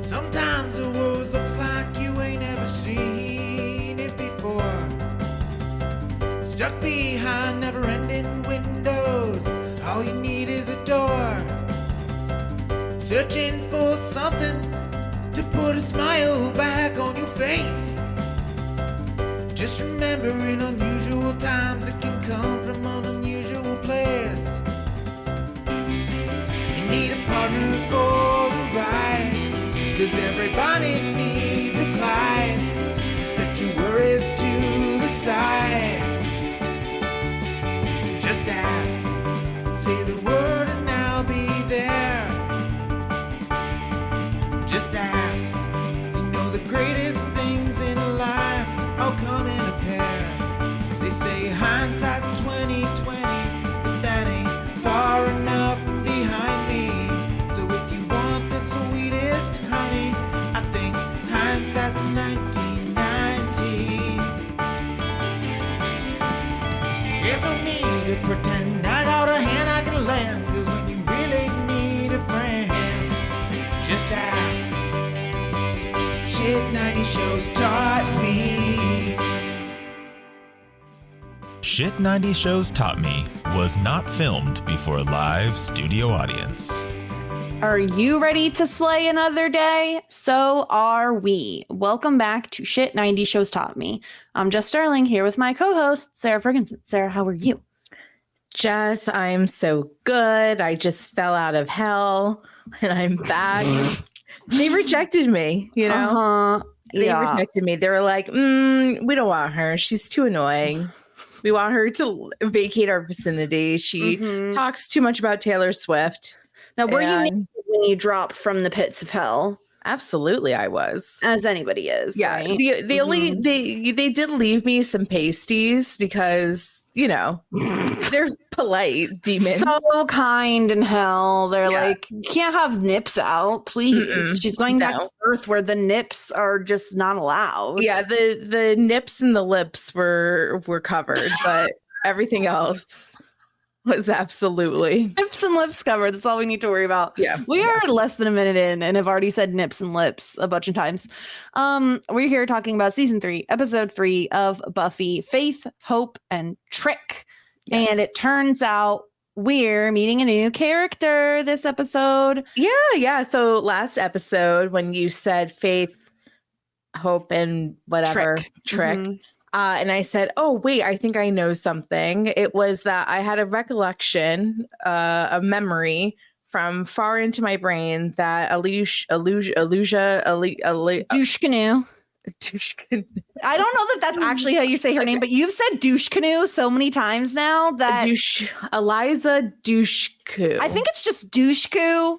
Sometimes the world looks like you ain't ever seen it before. Stuck behind never-ending windows, all you need is a door. Searching for something to put a smile back on your face. Just remember, in unusual times, it can come from an unusual place. You need a partner for the ride, 'cause everybody needs a Clyde. So set your worries to the side. Just ask, say the word and I'll be there. Just ask, you know the greatest things in life all come in a pair. They say hindsight's 20/20, but that ain't far enough behind me. So if you want the sweetest honey, I think hindsight's 1990. There's no need to pretend I got a hand I can lend, 'cause when you really need a friend, just ask. Shit 90 shows taught me. Shit 90 Shows Taught Me was not filmed before a live studio audience. Are you ready to slay another day? So are we. Welcome back to Shit 90 Shows Taught Me. I'm Jess Sterling here with my co-host, Sara Fergenson. Sarah, how are you? Jess, I'm so good. I just fell out of hell and I'm back. They rejected me, you know? They rejected me. They were like, we don't want her. She's too annoying. We want her to vacate our vicinity. She talks too much about Taylor Swift. Now, were you naked when you dropped from the pits of hell? Absolutely, I was. As anybody is. Yeah. Right? They did leave me some pasties because, you know, they're polite demons. So kind in hell. They're like, you can't have nips out, please. She's going back to Earth where the nips are just not allowed. Yeah, the nips and the lips were covered, but everything else was absolutely nips and lips covered. That's all we need to worry about. Yeah. We are less than a minute in and have already said nips and lips a bunch of times. We're here talking about season 3, episode 3 of Buffy, Faith, Hope, and Trick. Yes. And it turns out we're meeting a new character this episode. Yeah. So last episode, when you said Faith, Hope, and whatever, Trick. And I said, oh, wait, I think I know something. It was that I had a recollection, a memory from far into my brain that Dushkanu. I don't know that that's actually how you say her name, but you've said Dushkanu so many times now that Eliza Dushku. I think it's just Dushku.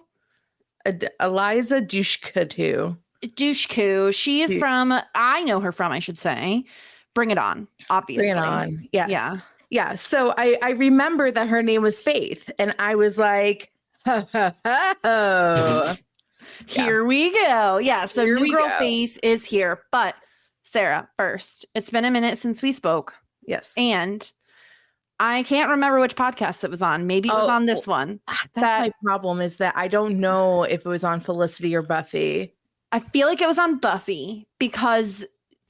Eliza Dushku. Dushku. She is from, I know her from, I should say, Bring It On, obviously. Bring It On. Yes. Yeah. So I remember that her name was Faith, and I was like, here we go. Yeah. So New Girl Faith is here. But Sarah, first, it's been a minute since we spoke. Yes. And I can't remember which podcast it was on. Maybe it was on this one. That's my problem, is that I don't know if it was on Felicity or Buffy. I feel like it was on Buffy because,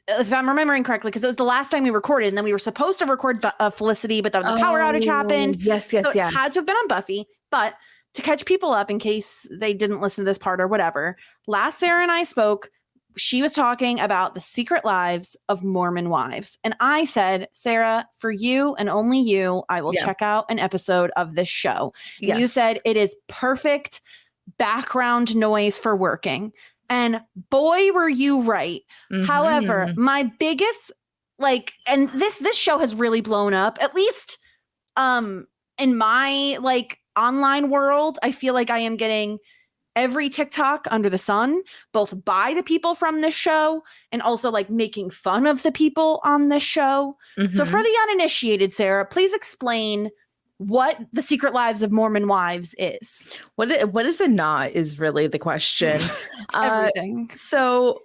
if I'm remembering correctly, because it was the last time we recorded, and then we were supposed to record Felicity, but then the power outage happened. Yes. It had to have been on Buffy. But to catch people up in case they didn't listen to this part or whatever, last Sarah and I spoke, she was talking about the secret lives of Mormon wives. And I said, Sarah, for you and only you, I will check out an episode of this show. And you said it is perfect background noise for working. And boy, were you right. However, my biggest, and this show has really blown up, at least in my online world. I feel like I am getting every TikTok under the sun, both by the people from this show and also making fun of the people on this show. So for the uninitiated, Sarah, please explain what the Secret Lives of Mormon Wives is. What is it not is really the question. Everything. So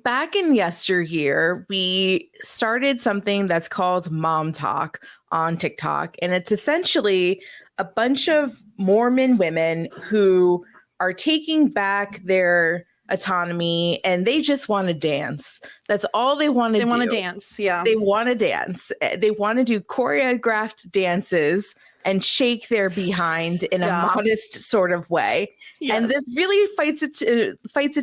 back in yesteryear, we started something that's called Mom Talk on TikTok. And it's essentially a bunch of Mormon women who are taking back their autonomy, and they just want to dance. That's all they want to do. They want to dance. Yeah. They want to dance. They want to do choreographed dances and shake their behind in a modest sort of way. Yes. And this really fights it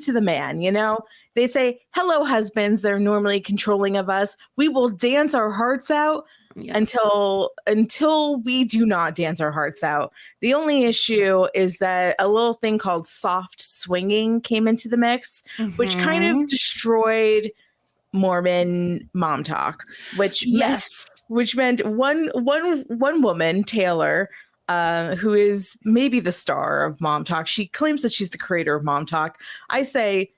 to the man, you know? They say, hello, husbands. They're normally controlling of us. We will dance our hearts out until we do not dance our hearts out. The only issue is that a little thing called soft swinging came into the mix, which kind of destroyed Mormon mom talk, which meant one woman, Taylor, who is maybe the star of Mom Talk. She claims that she's the creator of Mom Talk. I say,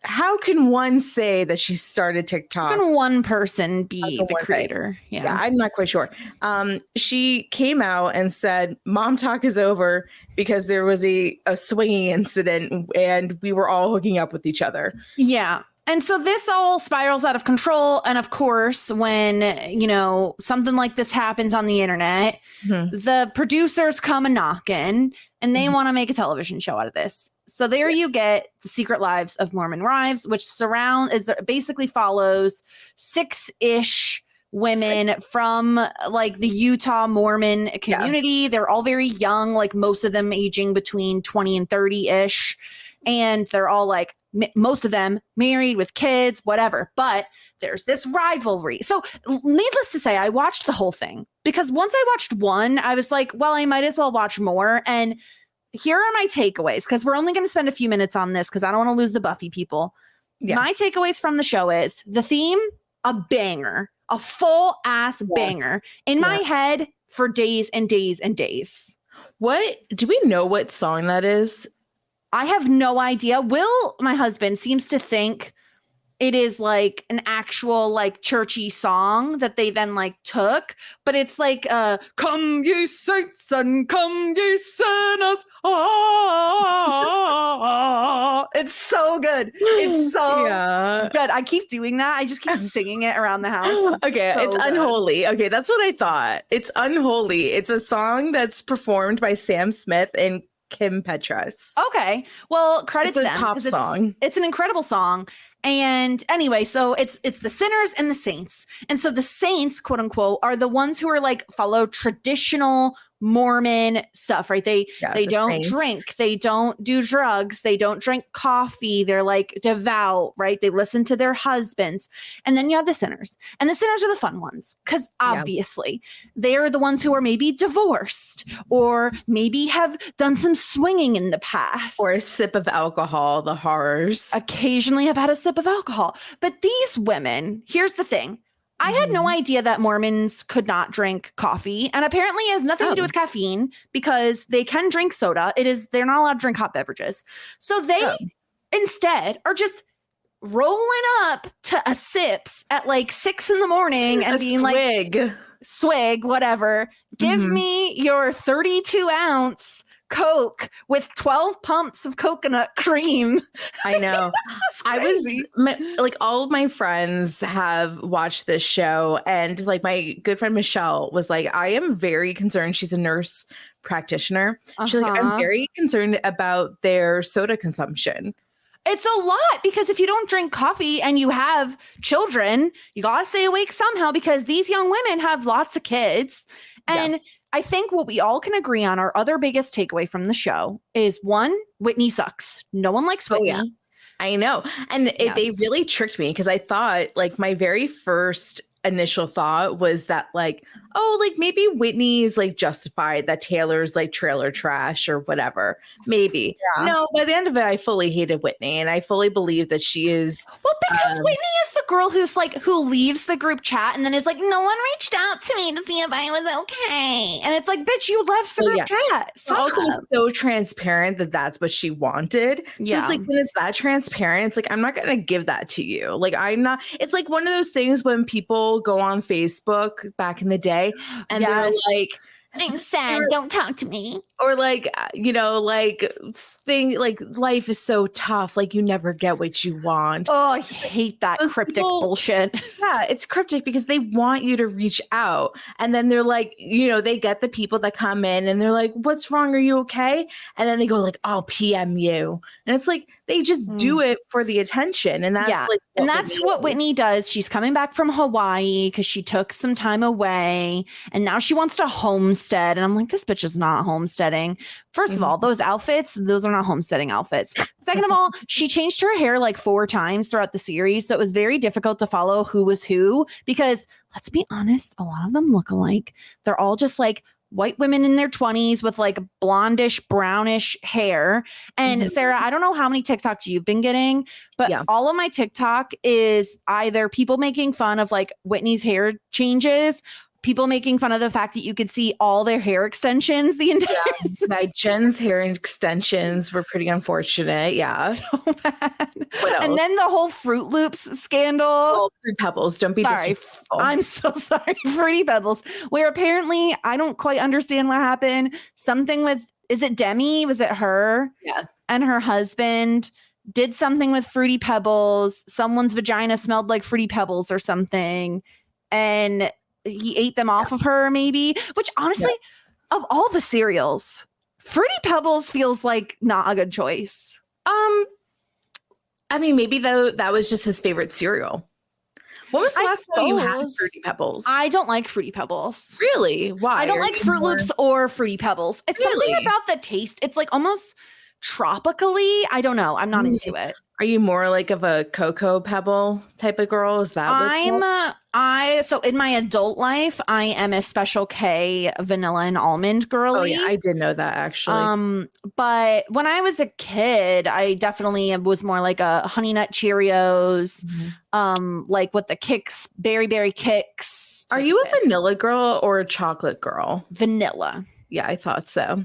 how can one say that she started TikTok? How can one person be the creator? Yeah, I'm not quite sure. She came out and said, Mom Talk is over because there was a swinging incident and we were all hooking up with each other. Yeah. And so this all spirals out of control. And of course, when, you know, something like this happens on the internet, the producers come a knocking and they want to make a television show out of this. So there you get The Secret Lives of Mormon Wives, which basically follows 6-ish women from like the Utah Mormon community. They're all very young, like most of them aging between 20 and 30-ish. And they're all like, most of them married with kids, whatever. But there's this rivalry. So needless to say, I watched the whole thing because once I watched one, I was like, well, I might as well watch more. And here are my takeaways, because we're only going to spend a few minutes on this because I don't want to lose the Buffy people. Yeah. My takeaways from the show is the theme, a banger, a full ass banger in my head for days and days and days. What do we know what song that is? I have no idea. Will, my husband, seems to think it is like an actual like churchy song that they then like took, but it's like come ye saints and come ye sinners. It's so good. It's so good. I keep doing that. I just keep singing it around the house. Okay, so it's good. Unholy. Okay, that's what I thought. It's Unholy. It's a song that's performed by Sam Smith and Kim Petras. Okay, well, credits it's a them. Pop song. It's an incredible song. And anyway, so it's the sinners and the saints. And so the saints, quote unquote, are the ones who are like follow traditional Mormon stuff, right? They don't saints. Drink, they don't do drugs, they don't drink coffee. They're like devout, right? They listen to their husbands. And then you have the sinners. And the sinners are the fun ones because obviously they're the ones who are maybe divorced or maybe have done some swinging in the past. Or a sip of alcohol, the horrors. Occasionally have had a sip of alcohol. But these women, here's the thing. I had no idea that Mormons could not drink coffee, and apparently it has nothing to do with caffeine because they can drink soda. They're not allowed to drink hot beverages. So they instead are just rolling up to a sips at like 6 a.m. and being like, swig, whatever. Give me your 32-ounce Coke with 12 pumps of coconut cream. I know. I was like, all of my friends have watched this show, and like my good friend Michelle was like, I am very concerned. She's a nurse practitioner. She's like, I'm very concerned about their soda consumption. It's a lot because if you don't drink coffee and you have children, you got to stay awake somehow because these young women have lots of kids. And I think what we all can agree on, our other biggest takeaway from the show is one, Whitney sucks. No one likes Whitney. Oh, yeah. I know. And they really tricked me because I thought like my very first initial thought was that like, oh, like maybe Whitney is like justified that Taylor's like trailer trash or whatever. Maybe. Yeah. No, by the end of it, I fully hated Whitney and I fully believe that she is. Well, because Whitney is the girl who's like, who leaves the group chat and then is like, no one reached out to me to see if I was okay. And it's like, bitch, you left the group chat. It's also so transparent that that's what she wanted. So it's like, when it's that transparent, it's like, I'm not going to give that to you. Like, I'm not, it's like one of those things when people go on Facebook back in the day and they're like, I'm sad, don't talk to me. Or like, like thing like life is so tough. Like you never get what you want. Oh, I hate that cryptic bullshit. Yeah, it's cryptic because they want you to reach out. And then they're like, they get the people that come in and they're like, what's wrong? Are you okay? And then they go like, I'll PM you. And it's like, they just do it for the attention. And that's what Whitney does. She's coming back from Hawaii because she took some time away and now she wants to homestead. And I'm like, this bitch is not homesteading. First of all, those outfits, those are not homesteading outfits. Second of all, she changed her hair like 4 times throughout the series. So it was very difficult to follow who was who because let's be honest, a lot of them look alike. They're all just like white women in their 20s with like blondish, brownish hair. And Sarah, I don't know how many TikToks you've been getting, but all of my TikTok is either people making fun of like Whitney's hair changes, people making fun of the fact that you could see all their hair extensions the entire like Jen's hair extensions were pretty unfortunate. Yeah. So bad. And then the whole Fruit Loops scandal. Oh, Fruit Pebbles. Don't be disrespectful. I'm so sorry. Fruity Pebbles, where apparently I don't quite understand what happened. Something with, is it Demi? Was it her? Yeah. And her husband did something with Fruity Pebbles. Someone's vagina smelled like Fruity Pebbles or something. And he ate them off of her, maybe, which honestly, of all the cereals, Fruity Pebbles feels like not a good choice. I mean, maybe though that was just his favorite cereal. When was the last time you had Fruity Pebbles? I don't like Fruity Pebbles. Really? Why? I don't like Fruit Loops or Fruity Pebbles. It's something about the taste. It's like almost tropically. I don't know. I'm not into it. Are you more like of a Cocoa Pebble type of girl? Is that so in my adult life, I am a Special K vanilla and almond girly. Oh yeah, I did know that actually. But when I was a kid, I definitely was more like a Honey Nut Cheerios, like with the Kicks, Berry Kicks. Are you a vanilla girl or a chocolate girl? Vanilla. Yeah, I thought so.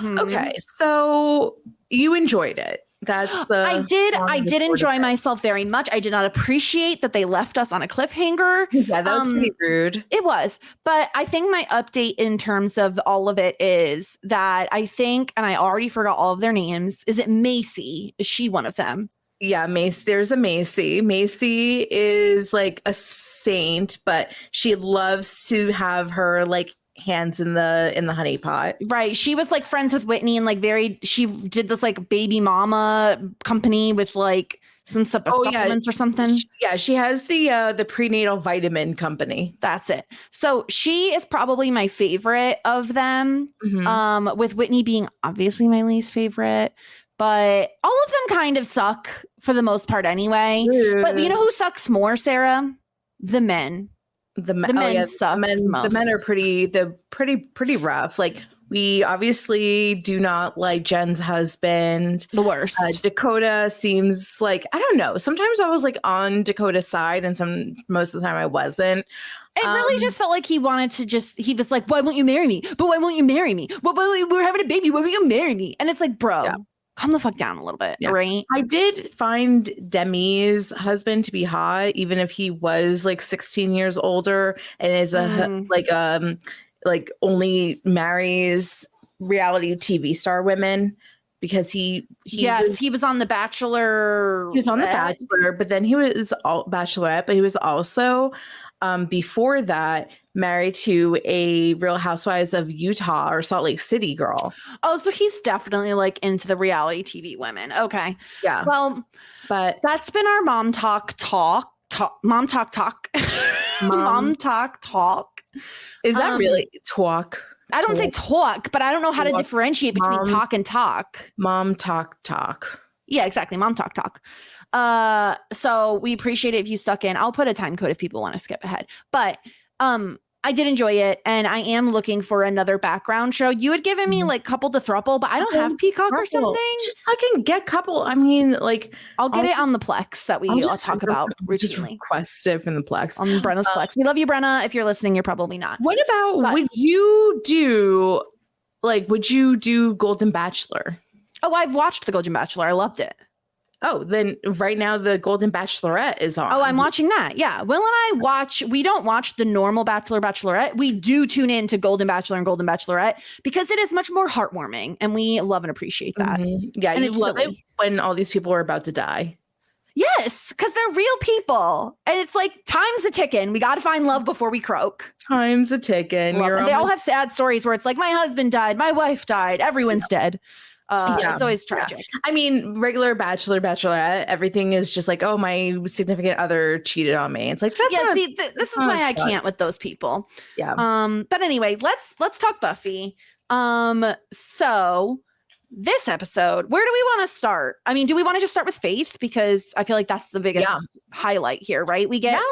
Okay, so you enjoyed it. I did enjoy myself very much. I did not appreciate that they left us on a cliffhanger. Yeah, that was pretty rude. It was. But I think my update in terms of all of it is that I think, and I already forgot all of their names, is it Macy? Is she one of them? Yeah, Macy. There's a Macy. Macy is like a saint, but she loves to have her like hands in the honey pot. Right. She was like friends with Whitney and like she did this like baby mama company with like some supplements or something. She has the prenatal vitamin company. That's it. So she is probably my favorite of them. With Whitney being obviously my least favorite. But all of them kind of suck for the most part anyway. But you know who sucks more, Sarah? The men. The men suck. The men are pretty rough. Like we obviously do not like Jen's husband. The worst. Dakota seems like, I don't know. Sometimes I was like on Dakota's side and most of the time I wasn't. It really just felt like he wanted to he was like, why won't you marry me? But why won't you marry me? Well, we're having a baby. Why won't you marry me? And it's like, bro. Yeah. Calm the fuck down a little bit, right? I did find Demi's husband to be hot, even if he was like 16 years older and is like only marries reality TV star women because he was on The Bachelor. He was on The Bachelor, but then he was Bachelorette, but he was also before that married to a Real Housewives of Utah or Salt Lake City girl. Oh, so he's definitely like into the reality TV women. Okay. Yeah. Well, but that's been our mom talk. Mom talk. Mom talk. Is that really talk? I don't say talk, but I don't know how to differentiate between talk and talk. Mom talk. Yeah, exactly. Mom talk. So we appreciate it if you stuck in. I'll put a time code if people want to skip ahead. But I did enjoy it, and I am looking for another background show. You had given me like Couple to Throuple, but I don't have Peacock or something. Just fucking get Couple. I mean, like I'll get it on the Plex that I'll talk about routinely. Just request it from the Plex. On Brenna's Plex. We love you, Brenna. If you're listening, you're probably not. What about would you do Golden Bachelor? Oh, I've watched The Golden Bachelor. I loved it. Oh, then right now the Golden Bachelorette is on. Oh, I'm watching that. Yeah. Will and I we don't watch the normal Bachelor, Bachelorette. We do tune in to Golden Bachelor and Golden Bachelorette because it is much more heartwarming and we love and appreciate that. Yeah, and you love it when all these people are about to die. Yes, because they're real people. And it's like time's a ticking. We got to find love before we croak. Time's a ticking. They all have sad stories where it's like, my husband died, my wife died, everyone's dead. It's always tragic. Yeah. I mean, regular Bachelor, Bachelorette, everything is just like, oh, my significant other cheated on me. It's like, this is why I can't with those people. Yeah. But anyway, let's talk Buffy. So this episode, where do we want to start? I mean, do we want to just start with Faith? Because I feel like that's the biggest highlight here, right? We get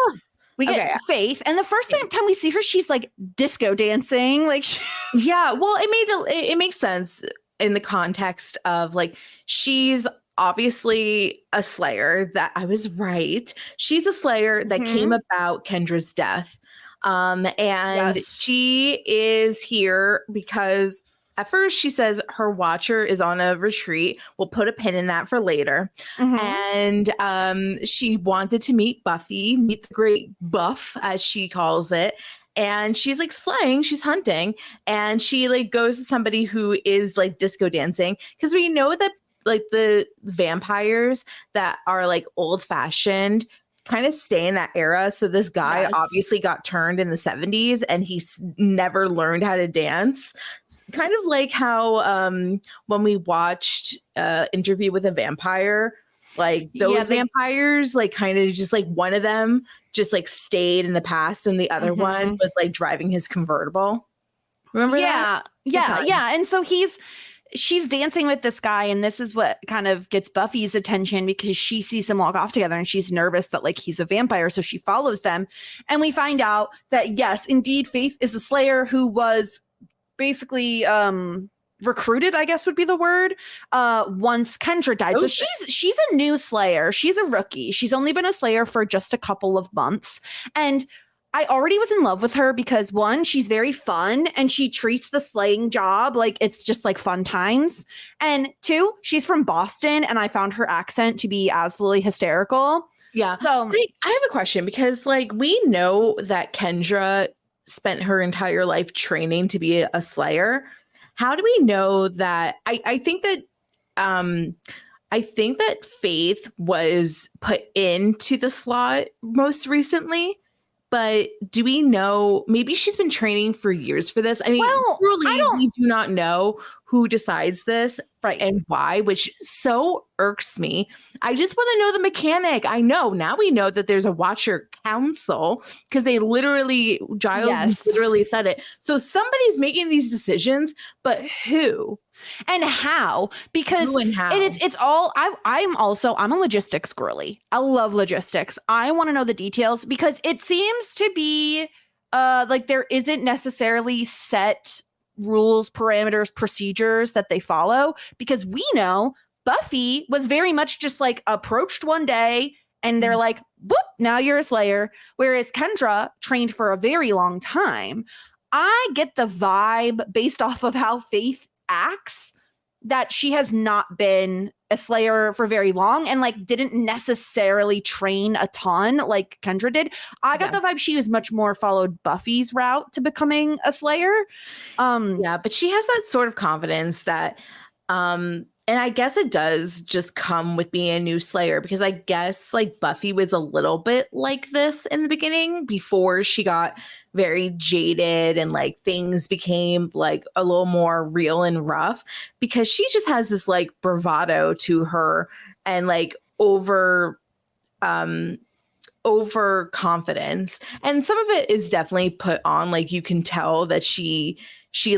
Faith, and the first time we see her, she's like disco dancing. Like, well, it makes sense in the context of like, she's obviously a Slayer. That I was right. She's a Slayer that came about Kendra's death. And she is here because at first she says her watcher is on a retreat. We'll put a pin in that for later. And she wanted to meet the great Buff, as she calls it. And she's like slaying, she's hunting, and she like goes to somebody who is like disco dancing, because we know that like the vampires that are like old fashioned kind of stay in that era. So this guy obviously got turned in the 70s and he's never learned how to dance. It's kind of like how when we watched Interview with a Vampire, like those vampires, like kind of just like one of them just like stayed in the past and the other one was like driving his convertible. Remember that? Yeah. And so she's dancing with this guy, and this is what kind of gets Buffy's attention because she sees them walk off together and she's nervous that like he's a vampire. So she follows them, and we find out that yes, indeed, Faith is a Slayer who was basically recruited, I guess would be the word, once Kendra died. So she's a new Slayer. She's a rookie. She's only been a Slayer for just a couple of months. And I already was in love with her because one, she's very fun and she treats the slaying job like it's just like fun times. And two, she's from Boston and I found her accent to be absolutely hysterical. Yeah. So I have a question because like we know that Kendra spent her entire life training to be a Slayer. How do we know that? I think that Faith was put into the slot most recently, but do we know? Maybe she's been training for years for this. I mean, truly, we do not know who decides this and why, which so irks me. I just want to know the mechanic. I know now we know that there's a Watcher Council because they literally, Giles literally said it. So somebody's making these decisions, but who? And how? Because it's all I'm a logistics girly. I love logistics. I want to know the details because it seems to be like there isn't necessarily set rules, parameters, procedures that they follow, because we know Buffy was very much just like approached one day and they're like, boop, now you're a Slayer. Whereas Kendra trained for a very long time. I get the vibe based off of how Faith acts that she has not been a Slayer for very long and like didn't necessarily train a ton like Kendra did. I got the vibe she was much more followed Buffy's route to becoming a Slayer. But she has that sort of confidence that and I guess it does just come with being a new Slayer, because I guess like Buffy was a little bit like this in the beginning before she got very jaded and like things became like a little more real and rough, because she just has this like bravado to her and like over confidence. And some of it is definitely put on, like you can tell that she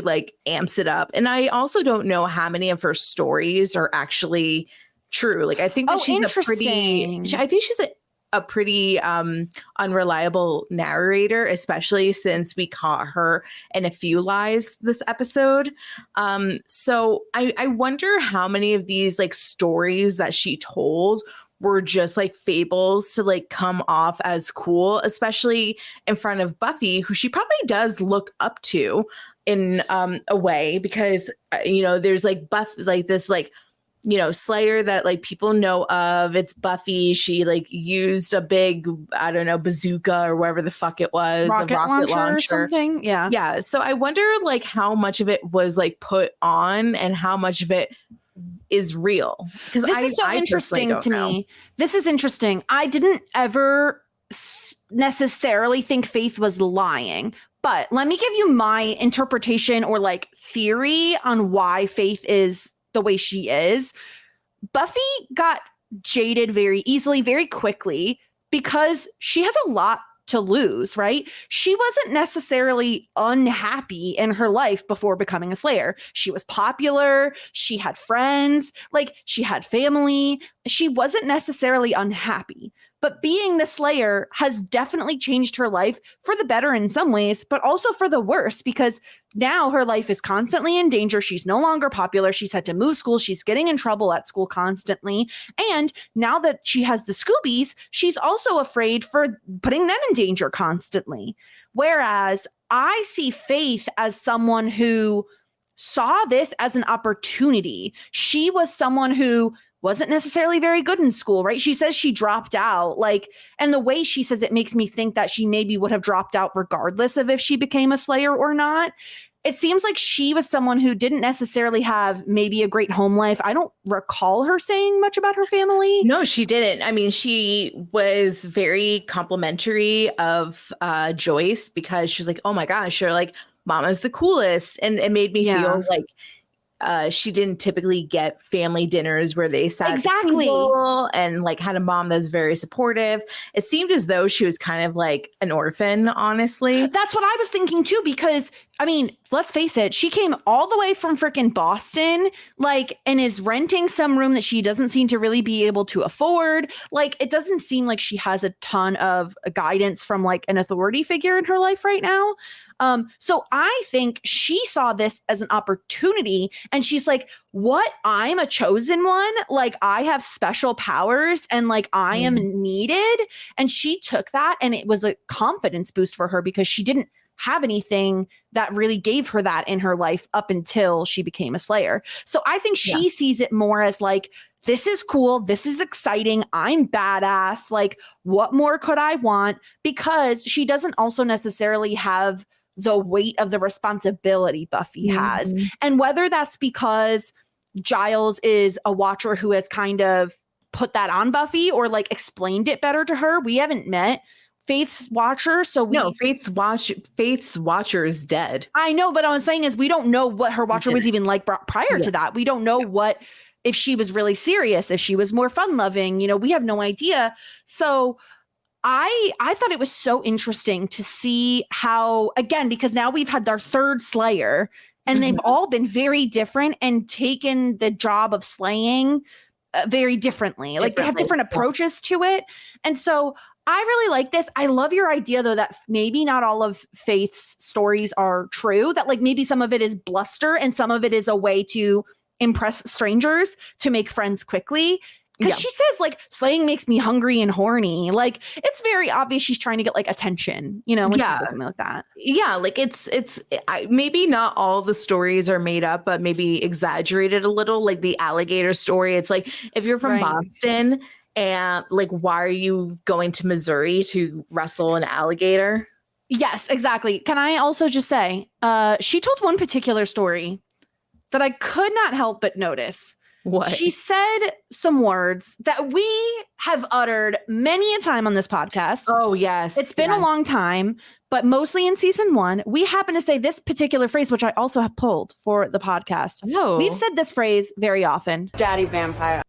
like amps it up. And I also don't know how many of her stories are actually true. Like I think that she's a pretty unreliable narrator, especially since we caught her in a few lies this episode. So I wonder how many of these like stories that she told were just like fables to like come off as cool, especially in front of Buffy, who she probably does look up to in a way, because you know there's like Buff, like this like Slayer that like people know of. It's Buffy. She like used a big, I don't know, bazooka or whatever the fuck it was, rocket launcher or something. Yeah. Yeah. So I wonder like how much of it was like put on and how much of it is real. Because this is so interesting to me. This is interesting. I didn't ever necessarily think Faith was lying, but let me give you my interpretation or like theory on why Faith is the way she is. Buffy got jaded very easily, very quickly, because she has a lot to lose, right? She wasn't necessarily unhappy in her life before becoming a Slayer. She was popular. She had friends, like she had family. She wasn't necessarily unhappy. But being the Slayer has definitely changed her life for the better in some ways, but also for the worse, because now her life is constantly in danger. She's no longer popular. She's had to move schools. She's getting in trouble at school constantly. And now that she has the Scoobies, she's also afraid for putting them in danger constantly. Whereas I see Faith as someone who saw this as an opportunity. She was someone who wasn't necessarily very good in school, right? She says she dropped out, and the way she says it makes me think that she maybe would have dropped out regardless of if she became a Slayer or not. It seems like she was someone who didn't necessarily have maybe a great home life. I don't recall her saying much about her family. No, she didn't. I mean, she was very complimentary of Joyce because she was like, oh my gosh, you're like, Mama's the coolest. And it made me feel like she didn't typically get family dinners where they sat exactly and like had a mom that's very supportive. It seemed as though she was kind of like an orphan, honestly. That's what I was thinking too, because I mean, let's face it, she came all the way from freaking Boston, and is renting some room that she doesn't seem to really be able to afford. It doesn't seem like she has a ton of guidance from like an authority figure in her life right now. So I think she saw this as an opportunity and she's like, what? I'm a chosen one. I have special powers and I am needed. And she took that and it was a confidence boost for her because she didn't have anything that really gave her that in her life up until she became a Slayer. So I think she sees it more as this is cool. This is exciting. I'm badass. What more could I want? Because she doesn't also necessarily have the weight of the responsibility Buffy has. And whether that's because Giles is a watcher who has kind of put that on Buffy or explained it better to her. We haven't met Faith's watcher. Faith's watcher is dead. I know, but what I'm saying is we don't know what her watcher was even like prior to that. We don't know if she was really serious, if she was more fun loving, we have no idea. So I thought it was so interesting to see how, again, because now we've had our third Slayer and they've all been very different and taken the job of slaying very differently. They have different approaches to it. And so I really like this. I love your idea, though, that maybe not all of Faith's stories are true, that maybe some of it is bluster and some of it is a way to impress strangers to make friends quickly. Because she says slaying makes me hungry and horny. It's very obvious she's trying to get attention, when she says something like that. Yeah, maybe not all the stories are made up, but maybe exaggerated a little. The alligator story. It's if you're from Boston and why are you going to Missouri to wrestle an alligator? Yes, exactly. Can I also just say, she told one particular story that I could not help but notice. What? She said some words that we have uttered many a time on this podcast. Oh, yes. It's been a long time, but mostly in season 1, we happen to say this particular phrase, which I also have pulled for the podcast. Oh. We've said this phrase very often. Daddy vampire.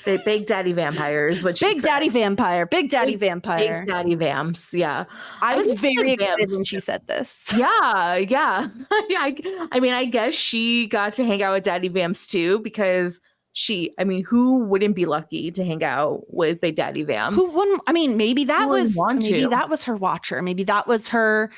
Big daddy vampires. Big daddy vampire. Big daddy vampire. Big daddy vamps. Yeah. I was very excited when she said this. Yeah. I mean, I guess she got to hang out with daddy vamps too, because who wouldn't be lucky to hang out with Big Daddy Vamps? Who wouldn't? I mean, maybe that was her watcher. Maybe that was her.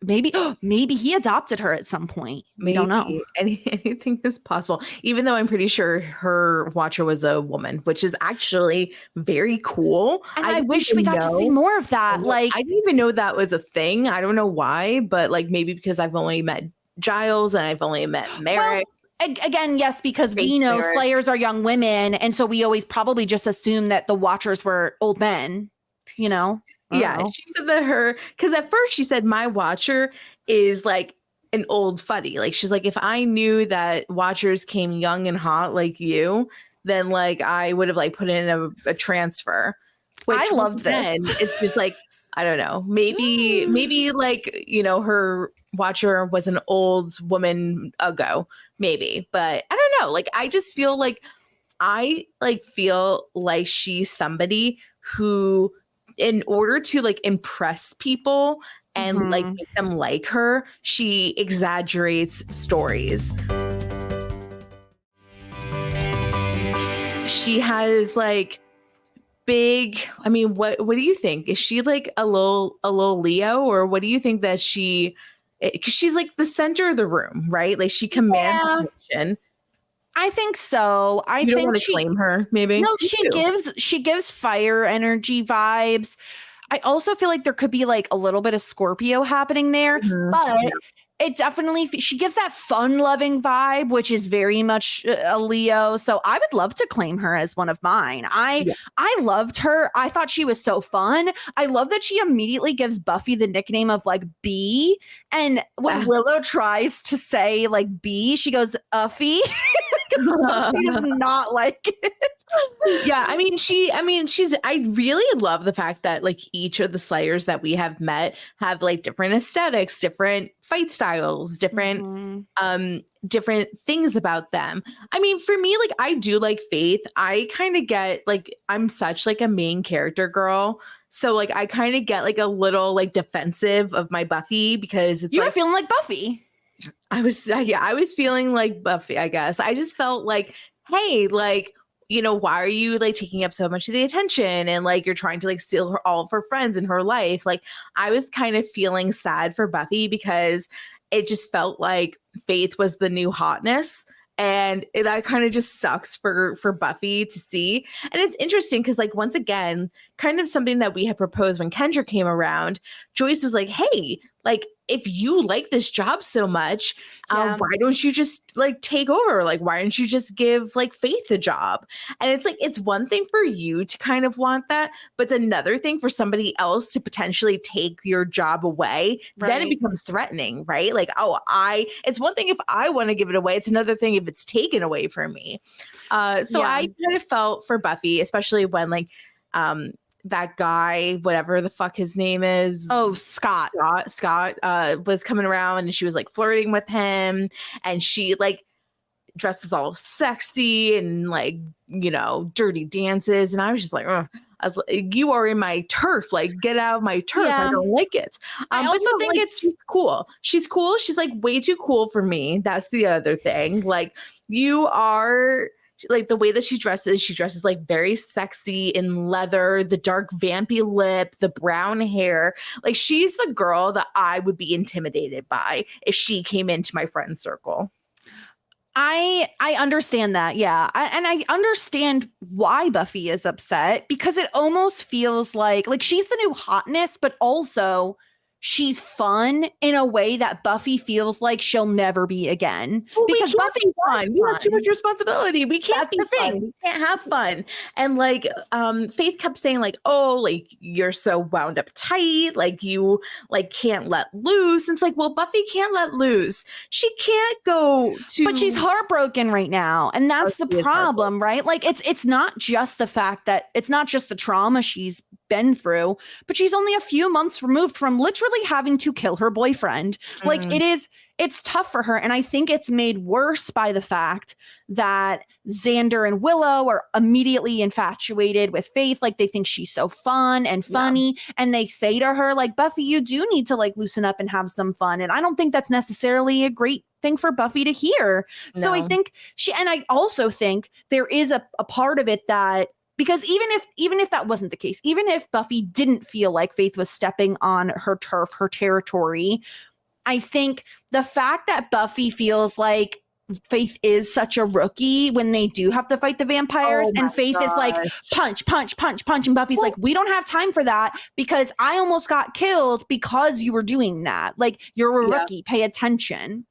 Maybe he adopted her at some point. We don't know. Anything is possible. Even though I'm pretty sure her watcher was a woman, which is actually very cool. And I wish we got to see more of that. I didn't even know that was a thing. I don't know why, but maybe because I've only met Giles and I've only met Merrick. Again, yes, because we know Slayers are young women, and so we always probably just assume that the Watchers were old men, you know? Yeah, she said that because at first she said my Watcher is like an old fuddy. Like she's like, if I knew that Watchers came young and hot like you, then like I would have like put in a transfer. Which I love this. It's just like, I don't know, maybe like, you know, her Watcher was an old woman ago, maybe, but I don't know. Like, I just feel like she's somebody who, in order to like impress people and like make them like her, she exaggerates stories. She has like big, I mean, what do you think? Is she like a little Leo, or what do you think that she's like the center of the room, right? Like she commands attention. I think so. I don't think want to claim her, maybe. No, she gives fire energy vibes. I also feel like there could be like a little bit of Scorpio happening there, but it definitely, she gives that fun-loving vibe, which is very much a Leo. So I would love to claim her as one of mine. I loved her. I thought she was so fun. I love that she immediately gives Buffy the nickname of like B. And when Willow tries to say like B, she goes Uffy. Because Buffy does not like it. Yeah, I really love the fact that like each of the Slayers that we have met have like different aesthetics, different fight styles, different things about them. I mean, for me, like I do like Faith. I kind of get like, I'm such like a main character girl. So like I kind of get like a little like defensive of my Buffy because it's You're feeling like Buffy. I was feeling like Buffy, I guess. I just felt like, hey, like, you know, why are you like taking up so much of the attention and like you're trying to like steal all of her friends in her life? Like I was kind of feeling sad for Buffy because it just felt like Faith was the new hotness. And that kind of just sucks for Buffy to see. And it's interesting because like, once again, kind of something that we had proposed when Kendra came around, Joyce was like, hey, like, if you like this job so much, why don't you just like take over? Like, why don't you just give like Faith the job? And it's like, it's one thing for you to kind of want that, but it's another thing for somebody else to potentially take your job away. Right. Then it becomes threatening, right? Like, it's one thing if I want to give it away. It's another thing if it's taken away from me. I kind of felt for Buffy, especially when like, that guy, whatever the fuck his name is. Oh, Scott was coming around and she was like flirting with him and she like dresses all sexy and like, you know, dirty dances. And I was just like, I was like, you are in my turf. Like, get out of my turf. I don't like it. I also think like, she's cool. She's cool. She's like way too cool for me. That's the other thing. Like you are... like the way that she dresses like very sexy in leather, the dark vampy lip, the brown hair. Like she's the girl that I would be intimidated by if she came into my friend circle. I understand that. Yeah. And I understand why Buffy is upset because it almost feels like she's the new hotness, but also she's fun in a way that Buffy feels like she'll never be again. Well, because Buffy's fun. We have too much responsibility. We can't. That's the thing. Fun. We can't have fun. And like, Faith kept saying like, "Oh, like you're so wound up tight. Like you like can't let loose." And it's like, well, Buffy can't let loose. She can't go to. But she's heartbroken right now, and that's the problem, right? Like, it's not just the fact that it's not just the trauma she's been through, but she's only a few months removed from literally having to kill her boyfriend. Like it's tough for her. And I think it's made worse by the fact that Xander and Willow are immediately infatuated with Faith. Like they think she's so fun and funny. Yeah. And they say to her like, Buffy, you do need to like loosen up and have some fun. And I don't think that's necessarily a great thing for Buffy to hear. No. So I think and I also think there is a part of it that, because even if that wasn't the case, even if Buffy didn't feel like Faith was stepping on her turf, her territory, I think the fact that Buffy feels like Faith is such a rookie when they do have to fight the vampires and Faith is like, punch, punch, punch, punch. And Buffy's like, we don't have time for that because I almost got killed because you were doing that. Like, you're a rookie. Pay attention.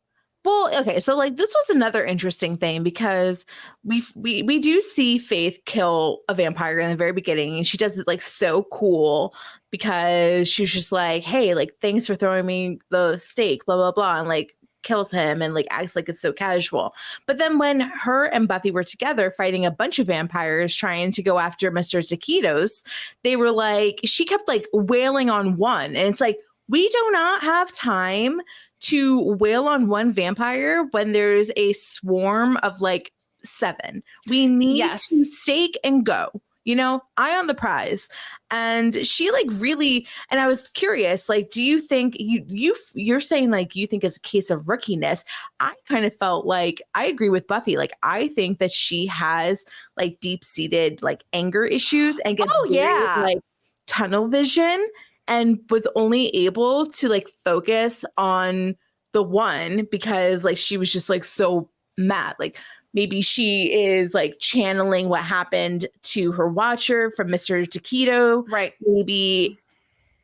Well, okay, so like this was another interesting thing because we do see Faith kill a vampire in the very beginning, and she does it like so cool because she's just like, hey, like thanks for throwing me the steak, blah blah blah, and like kills him and like acts like it's so casual. But then when her and Buffy were together fighting a bunch of vampires trying to go after Mr. Taquitos, they were like, she kept like wailing on one, and it's like, we do not have time to wail on one vampire when there's a swarm of like 7. We need to stake and go, you know, eye on the prize. And she like really, and I was curious, like, do you think you're saying like you think it's a case of rookiness? I kind of felt like I agree with Buffy. Like, I think that she has like deep-seated like anger issues and gets like tunnel vision, and was only able to like focus on the one because like she was just like so mad. Like maybe she is like channeling what happened to her watcher from Mr. Taquito. Right. Maybe,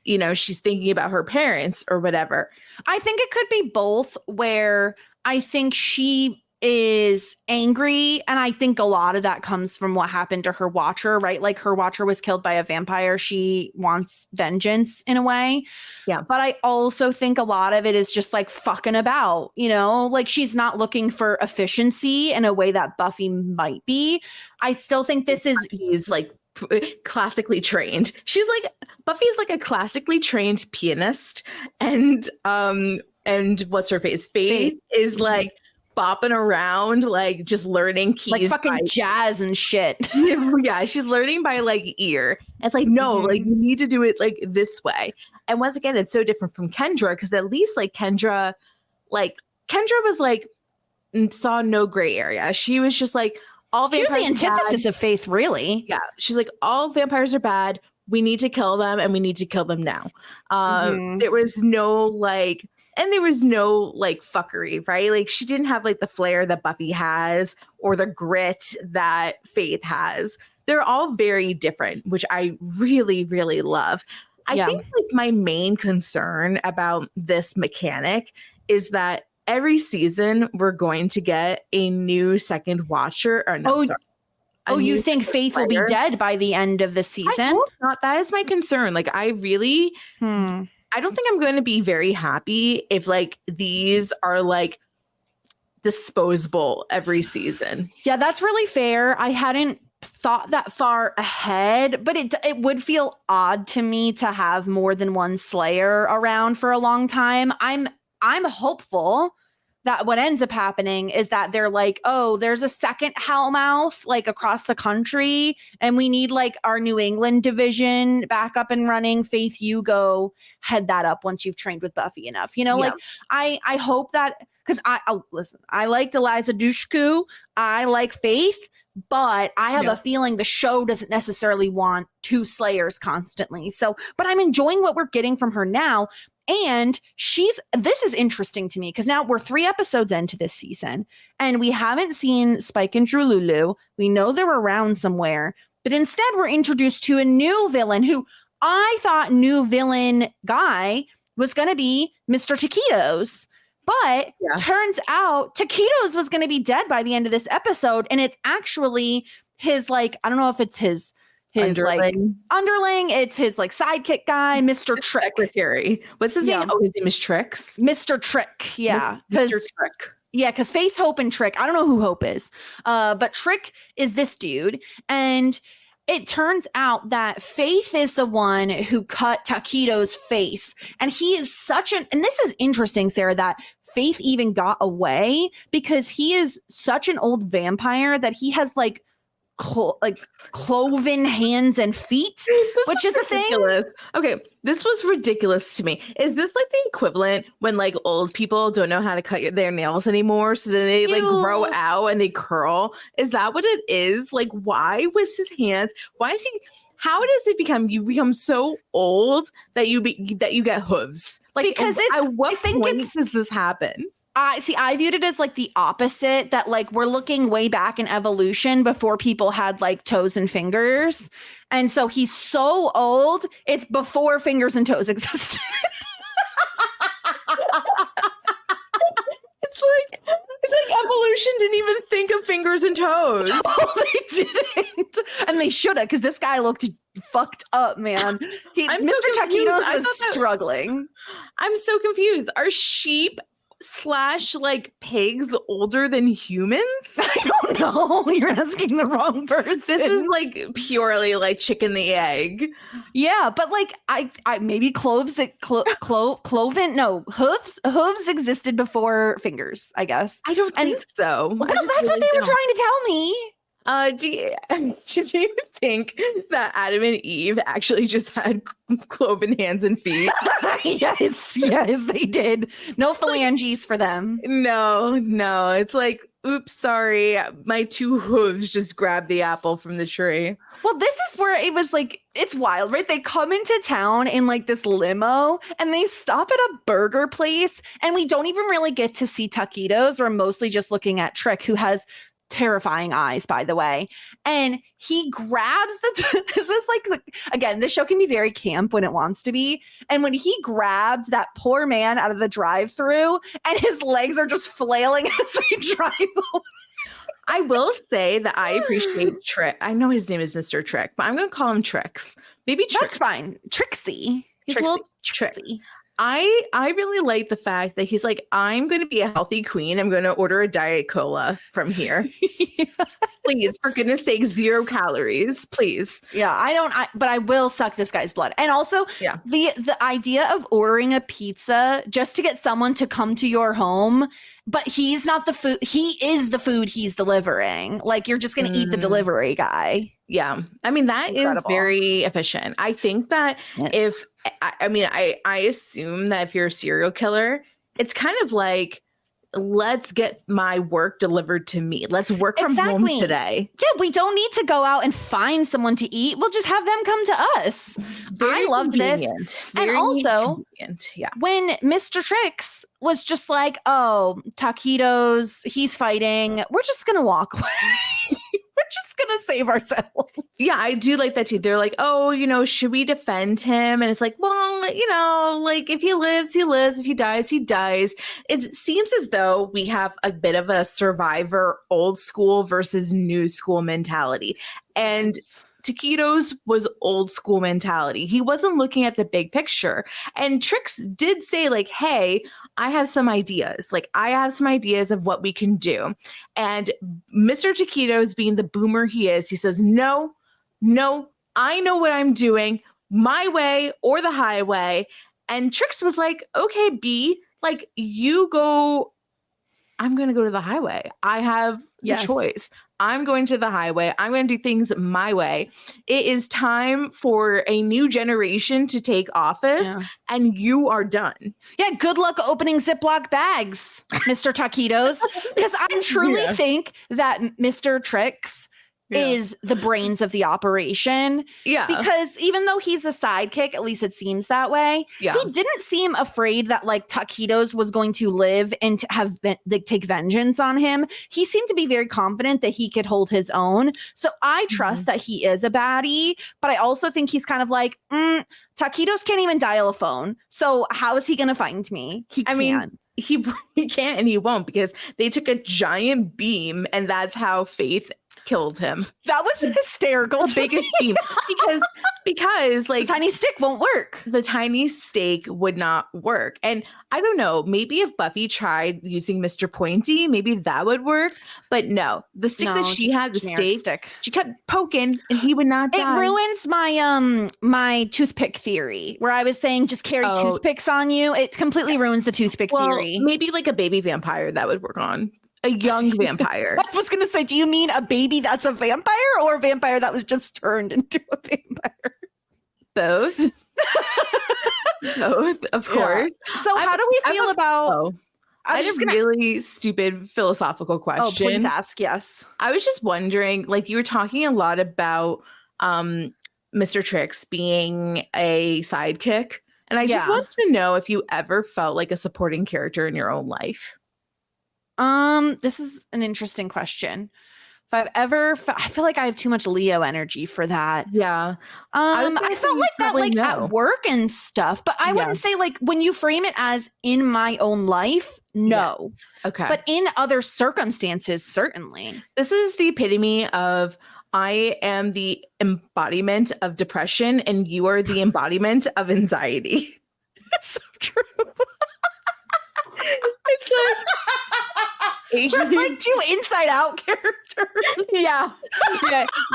you know, she's thinking about her parents or whatever. I think it could be both, where I think she is angry, and I think a lot of that comes from what happened to her watcher, right? Like her watcher was killed by a vampire. She wants vengeance in a way. Yeah. But I also think a lot of it is just like fucking about, you know, like she's not looking for efficiency in a way that Buffy might be. I still think this is like classically trained. She's like, Buffy's like a classically trained pianist, and what's her face? Faith is like bopping around, like just learning keys, like fucking jazz and shit. Yeah, she's learning by like ear. And it's like, no, like you need to do it like this way. And once again, it's so different from Kendra, because at least like Kendra was like saw no gray area. She was just like, all vampires. She was the antithesis of Faith, really. Yeah, she's like, all vampires are bad. We need to kill them, and we need to kill them now. There was no like. And there was no like fuckery, right? Like she didn't have like the flair that Buffy has or the grit that Faith has. They're all very different, which I really, really love. I think like my main concern about this mechanic is that every season we're going to get a new second watcher. Or no, sorry. You think Faith will be dead by the end of the season? I hope not. That is my concern. Like I really... I don't think I'm going to be very happy if like these are like disposable every season. Yeah, that's really fair. I hadn't thought that far ahead, but it would feel odd to me to have more than one Slayer around for a long time. I'm hopeful that what ends up happening is that they're like, oh, there's a second Hellmouth like across the country, and we need like our New England division back up and running. Faith, you go head that up once you've trained with Buffy enough. You know, like I hope that, because listen, I liked Eliza Dushku, I like Faith, but I have a feeling the show doesn't necessarily want 2 Slayers constantly. So, but I'm enjoying what we're getting from her now. And this is interesting to me because now we're 3 episodes into this season and we haven't seen Spike and Drululu. We know they're around somewhere, but instead we're introduced to a new villain who I thought new villain guy was going to be Mr. Taquitos. But turns out Taquitos was going to be dead by the end of this episode. And it's actually his, like, I don't know if it's his underling. It's his like sidekick guy, Mr. Trick. Secretary. What's his name? Oh, his name is Trix. Mr. Trick. Yeah. Mr. Trick. Yeah, because Faith, Hope, and Trick. I don't know who Hope is. But Trick is this dude. And it turns out that Faith is the one who cut Taquito's face. And he is and this is interesting, Sarah, that Faith even got away because he is such an old vampire that he has like cloven hands and feet, which is a thing. Okay, this was ridiculous to me. Is this like the equivalent when like old people don't know how to cut their nails anymore, so then they like grow out and they curl? Is that what it is? Like, why was his hands? Why is he? How does it become? You become so old that you get hooves? Like, because at what point does this happen? I viewed it as like the opposite, that like we're looking way back in evolution before people had like toes and fingers. And so he's so old, it's before fingers and toes existed. It's like, Ocean didn't even think of fingers and toes. Oh, they didn't. And they should have, because this guy looked fucked up, man. Mr. Taquitos was struggling. I'm so confused. Are sheep / like pigs older than humans? I don't know. You're asking the wrong person. This is like purely like chicken the egg. Yeah, but like I maybe hooves existed before fingers, I guess. I don't think so. Well, that's really what they were trying to tell me. Did you think that Adam and Eve actually just had cloven hands and feet? Yes, they did. No phalanges for them. No. It's like, oops, sorry. My 2 hooves just grabbed the apple from the tree. Well, this is where it was like, it's wild, right? They come into town in like this limo and they stop at a burger place and we don't even really get to see Taquitos. We're mostly just looking at Trick, who has terrifying eyes, by the way. And he grabs this was like, again, this show can be very camp when it wants to be. And when he grabbed that poor man out of the drive-thru and his legs are just flailing as they drive away. I will say that I appreciate Trick. I know his name is Mr. Trick, but I'm going to call him Trix. Maybe Trix. That's fine. Trixie. He's Trixie. a little Trixie. I really like the fact that he's like, I'm going to be a healthy queen. I'm going to order a Diet Cola from here. Please, for goodness sake, 0 calories, please. Yeah, but I will suck this guy's blood. And also, the idea of ordering a pizza just to get someone to come to your home, but he's not the food. He is the food he's delivering. Like, you're just going to eat the delivery guy. Yeah. I mean, that is very efficient. I think that I assume that if you're a serial killer, it's kind of like, let's get my work delivered to me. Let's work from home today. Yeah, we don't need to go out and find someone to eat. We'll just have them come to us. I loved this. And also, when Mr. Trix was just like, oh, Taquitos, he's fighting, we're just going to walk away. We're just going to save ourselves. Yeah, I do like that too. They're like, oh, should we defend him? And it's like, well, like if he lives, he lives. If he dies, he dies. It seems as though we have a bit of a Survivor old school versus new school mentality. And Taquitos was old school mentality. He wasn't looking at the big picture. And Trix did say like, hey, I have some ideas. Like, I have some ideas of what we can do. And Mr. Taquitos, being the boomer he is, he says, no, I know what I'm doing, my way or the highway. And Trix was like, okay, B, like, you go, I'm going to go to the highway. I have the choice. I'm going to the highway. I'm going to do things my way. It is time for a new generation to take office, and you are done. Yeah, good luck opening Ziploc bags, Mr. Taquitos, because I truly think that Mr. Trix is the brains of the operation. Yeah. Because even though he's a sidekick, at least it seems that way, he didn't seem afraid that like Taquitos was going to live and to have take vengeance on him. He seemed to be very confident that he could hold his own. So I trust that he is a baddie, but I also think he's kind of like, Taquitos can't even dial a phone. So how is he going to find me? He can't. He can't and he won't, because they took a giant beam and that's how Faith killed him. That was hysterical. The biggest beam. Because like the tiny stick won't work. The tiny stake would not work. And I don't know, maybe if Buffy tried using Mr. Pointy, maybe that would work. But no, the stick that she had, the stake, she kept poking and he would not die. It ruins my my toothpick theory, where I was saying just carry toothpicks on you. It completely ruins the toothpick theory. Maybe like a baby vampire that would work on. A young vampire. I was going to say, do you mean a baby that's a vampire or a vampire that was just turned into a vampire? Both. Both, of course. So how do we feel about... I have a really stupid philosophical question. Oh, please ask, yes. I was just wondering, like, you were talking a lot about Mr. Trix being a sidekick. And I just want to know if you ever felt like a supporting character in your own life. This is an interesting question. If I've ever, I feel like I have too much Leo energy for that. Yeah. I felt like that, like at work and stuff, but I wouldn't say like when you frame it as in my own life, No. Yes. Okay. But in other circumstances, certainly. This is the epitome of I am the embodiment of depression and you are the embodiment of anxiety. It's so true. It's like We're like two Inside Out characters. yeah.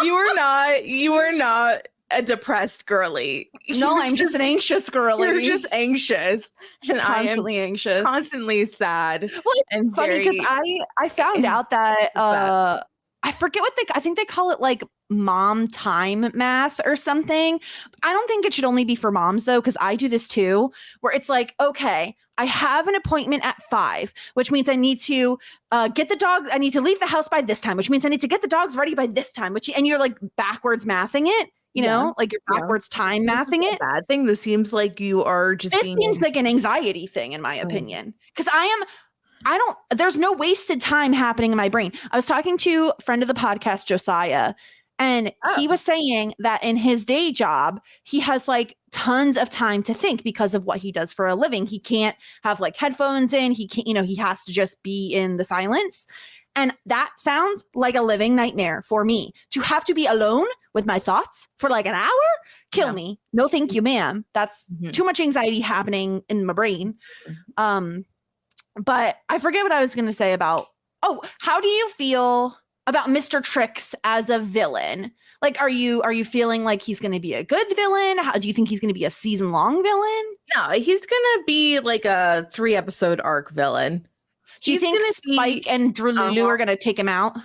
You are not a depressed girly. No, I'm just an anxious girly. You're just anxious. Just and constantly anxious. Constantly sad. Well, it's funny because I found out that I forget what I think they call it like mom time math or something. I don't think it should only be for moms though, because I do this too, where it's like, okay, I have an appointment at 5, which means I need to get the dog. I need to leave the house by this time, which means I need to get the dogs ready by this time, and you're like backwards mathing it. You know, like you're backwards time mathing it. Bad thing. This seems like you are just. This seems like an anxiety thing, in my opinion, because there's no wasted time happening in my brain. I was talking to a friend of the podcast, Josiah, and he was saying that in his day job, he has like tons of time to think because of what he does for a living. He can't have like headphones in. He can't, he has to just be in the silence. And that sounds like a living nightmare for me to have to be alone with my thoughts for like an hour. Kill me. No, thank you, ma'am. That's too much anxiety happening in my brain. But I forget what I was going to say about, how do you feel about Mr. Tricks as a villain? Like, are you feeling like he's going to be a good villain? How do you think he's going to be a season-long villain? No, he's going to be like a 3-episode arc villain. Do you think Spike and Drululu are going to take him out?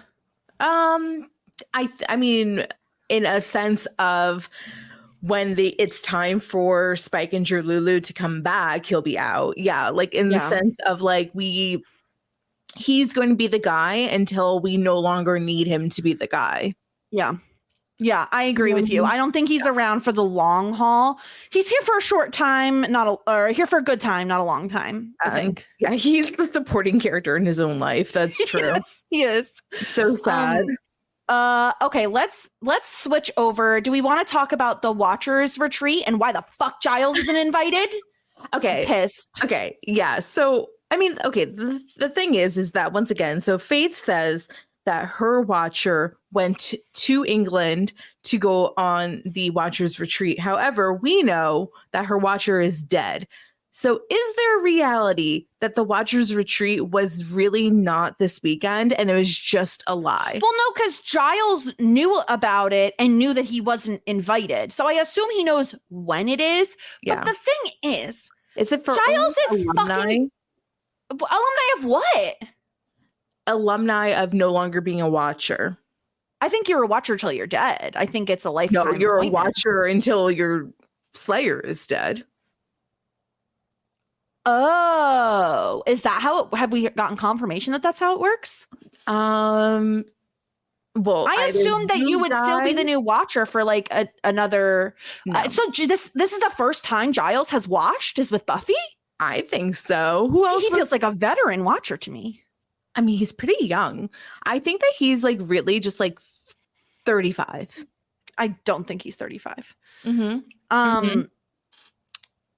I mean, in a sense of when it's time for Spike and Drululu to come back, he'll be out. Yeah, like in the sense of like he's going to be the guy until we no longer need him to be the guy. Yeah. Yeah, I agree with you. I don't think he's around for the long haul. He's here for a short time, or here for a good time, not a long time, I think. Yeah, he's the supporting character in his own life. That's true. Yes, he is. So sad. Okay, let's switch over. Do we want to talk about the Watchers retreat and why the fuck Giles isn't invited? Okay. I'm pissed. Okay. Yeah. So, I mean, okay. The thing is that once again, so Faith says that her Watcher went to England to go on the Watchers retreat. However, we know that her Watcher is dead. So is there a reality that the Watchers retreat was really not this weekend and it was just a lie? Well, no, because Giles knew about it and knew that he wasn't invited. So I assume he knows when it is. But the thing is it for Giles is alumni? Fucking alumni of what? Alumni of no longer being a Watcher. I think you're a Watcher till you're dead. I think it's a lifetime. No, you're a Watcher until your Slayer is dead. Oh, is that how have we gotten confirmation that that's how it works? Well, I assumed that you would still be the new Watcher for like another. No. So this is the first time Giles has watched is with Buffy? I think so. Who else? He feels like a veteran Watcher to me. I mean, he's pretty young. I think that he's like really just like 35. I don't think he's 35.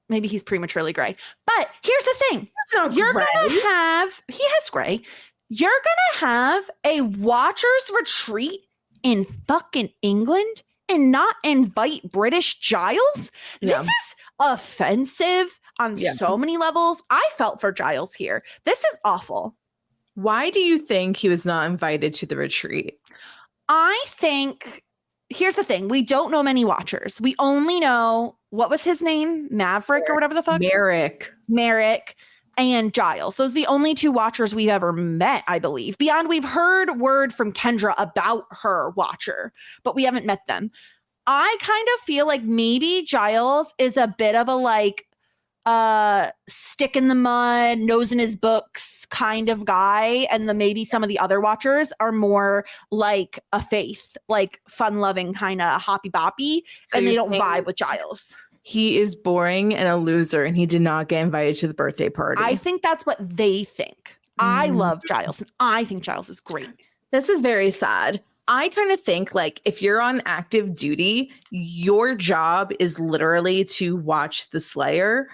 Maybe he's prematurely gray. But here's the thing. You're going to have, he has gray. You're going to have a Watchers retreat in fucking England and not invite British Giles? Yeah. This is offensive on so many levels. I felt for Giles here. This is awful. Why do you think he was not invited to the retreat? I think, here's the thing. We don't know many Watchers. We only know, what was his name? Maverick or whatever the fuck? Merrick and Giles. Those are the only 2 Watchers we've ever met, I believe. Beyond, we've heard word from Kendra about her Watcher, but we haven't met them. I kind of feel like maybe Giles is a bit of a like stick in the mud, nose in his books kind of guy, and maybe some of the other Watchers are more like a Faith, like fun-loving kind of hoppy boppy, and they don't vibe with Giles. He is boring and a loser, and he did not get invited to the birthday party. I think that's what they think. I love Giles, and I think Giles is great. This is very sad. I kind of think like if you're on active duty, your job is literally to watch the Slayer.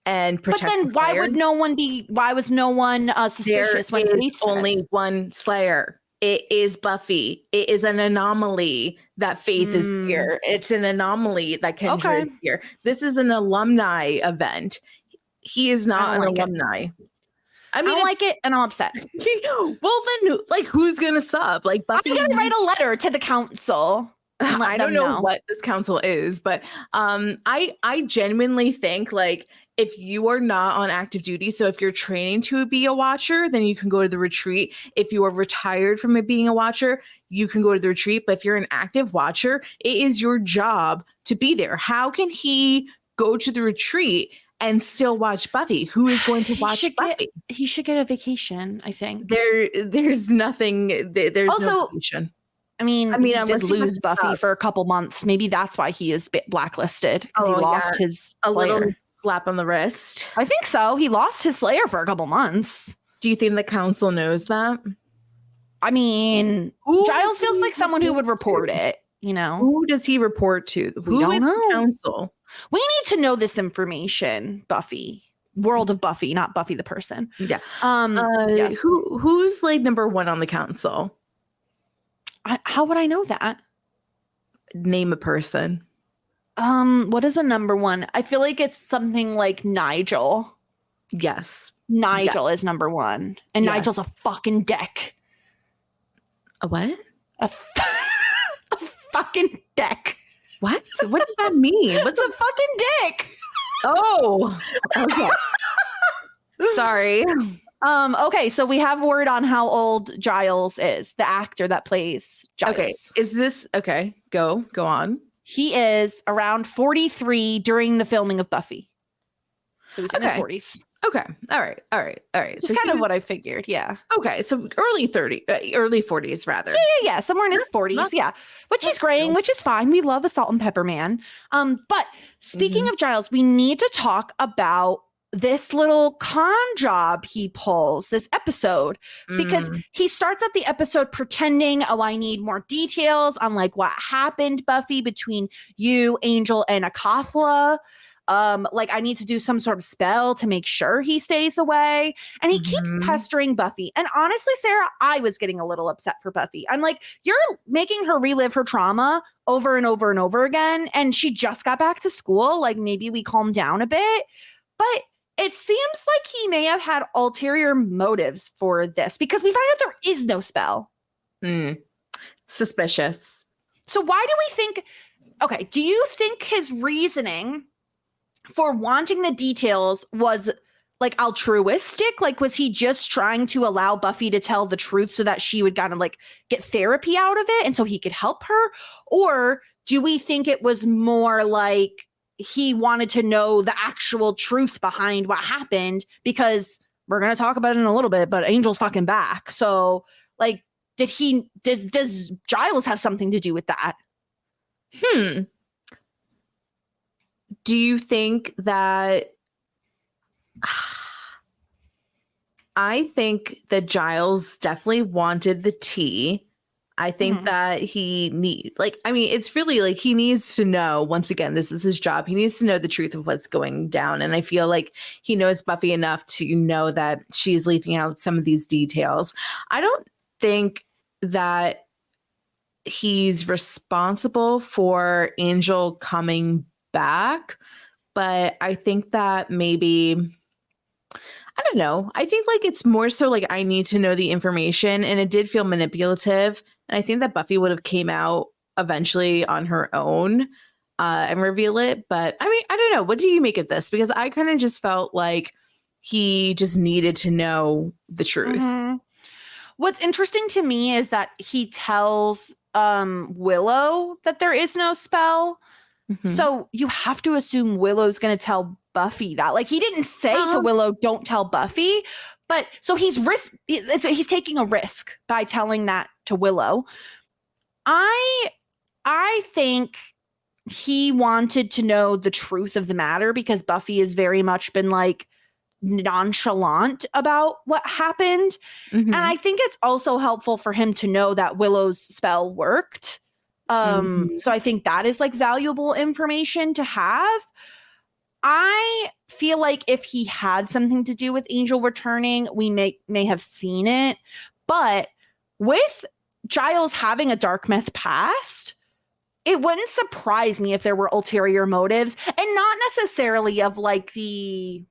and protect. But then why was no one suspicious when Faith said? Only one Slayer. It is Buffy. It is an anomaly that Faith is here. It's an anomaly that Kendra is here. This is an alumni event. He is not an alumni. I don't like it, and I'm upset. Well, then, like, who's gonna sub? Like, Buffy. I'm gonna write a letter to the council. I don't know what this council is, but I genuinely think, like, if you are not on active duty, so if you're training to be a watcher, then you can go to the retreat. If you are retired from being a watcher, you can go to the retreat. But if you're an active watcher, it is your job to be there. How can he go to the retreat and still watch Buffy? Who is going to watch Buffy? He should get a vacation, I think. There's nothing. There's also, no vacation. I mean, I did lose Buffy for a couple months. Maybe that's why he is blacklisted, because he lost his little slap on the wrist. I think so. He lost his Slayer for a couple months. Do you think the council knows that? I mean, Giles feels like someone who would report it, you know? Who does he report to? Who is the council? We need to know this information, Buffy. World of Buffy, not Buffy the person. Yeah. Yes. Who's like number one on the council? How would I know that? Name a person. What is a number one? I feel like it's something like Nigel. Yes. Nigel is number one. And Nigel's a fucking dick. A what? A fucking dick. What? What does that mean? What's a fucking dick? Oh. Okay. Sorry. Okay, so we have word on how old Giles is, the actor that plays Giles. Okay. Is this okay? Go on. He is around 43 during the filming of Buffy. So he's in his 40s. Okay. All right. Just kind of what I figured. Yeah. Okay. So early 40s rather. Yeah. Somewhere in his 40s. Yeah. Which he's graying, which is fine. We love a salt and pepper man. But speaking of Giles, we need to talk about this little con job he pulls this episode, because he starts at the episode pretending, I need more details on like what happened, Buffy, between you, Angel, and Akathla. Like I need to do some sort of spell to make sure he stays away. And he keeps pestering Buffy. And honestly, Sarah, I was getting a little upset for Buffy. I'm like, you're making her relive her trauma over and over and over again. And she just got back to school. Like maybe we calm down a bit. But it seems like he may have had ulterior motives for this, because we find out there is no spell. Suspicious. So why do we think, okay, do you think his reasoning for wanting the details was like altruistic? Like, was he just trying to allow Buffy to tell the truth so that she would kind of like get therapy out of it and so he could help her? Or do we think it was more like he wanted to know the actual truth behind what happened, because we're going to talk about it in a little bit, but Angel's fucking back. So like, does Giles have something to do with that? Do you think that, I think that Giles definitely wanted the tea. I think that it's really like he needs to know, once again, this is his job. He needs to know the truth of what's going down. And I feel like he knows Buffy enough to know that she's leaving out some of these details. I don't think that he's responsible for Angel coming back, but I think that maybe, I don't know. I think like it's more so like I need to know the information, and it did feel manipulative. And I think that Buffy would have came out eventually on her own and reveal it. But I mean, I don't know. What do you make of this? Because I kind of just felt like he just needed to know the truth. What's interesting to me is that he tells Willow that there is no spell. So you have to assume Willow's going to tell Buffy that. Like he didn't say to Willow, don't tell Buffy. But so he's taking a risk by telling that to Willow. I think he wanted to know the truth of the matter, because Buffy has very much been like nonchalant about what happened. And I think it's also helpful for him to know that Willow's spell worked. So I think that is like valuable information to have. I feel like if he had something to do with Angel returning, we may have seen it. But with Giles having a dark myth past, it wouldn't surprise me if there were ulterior motives, and not necessarily of like I'm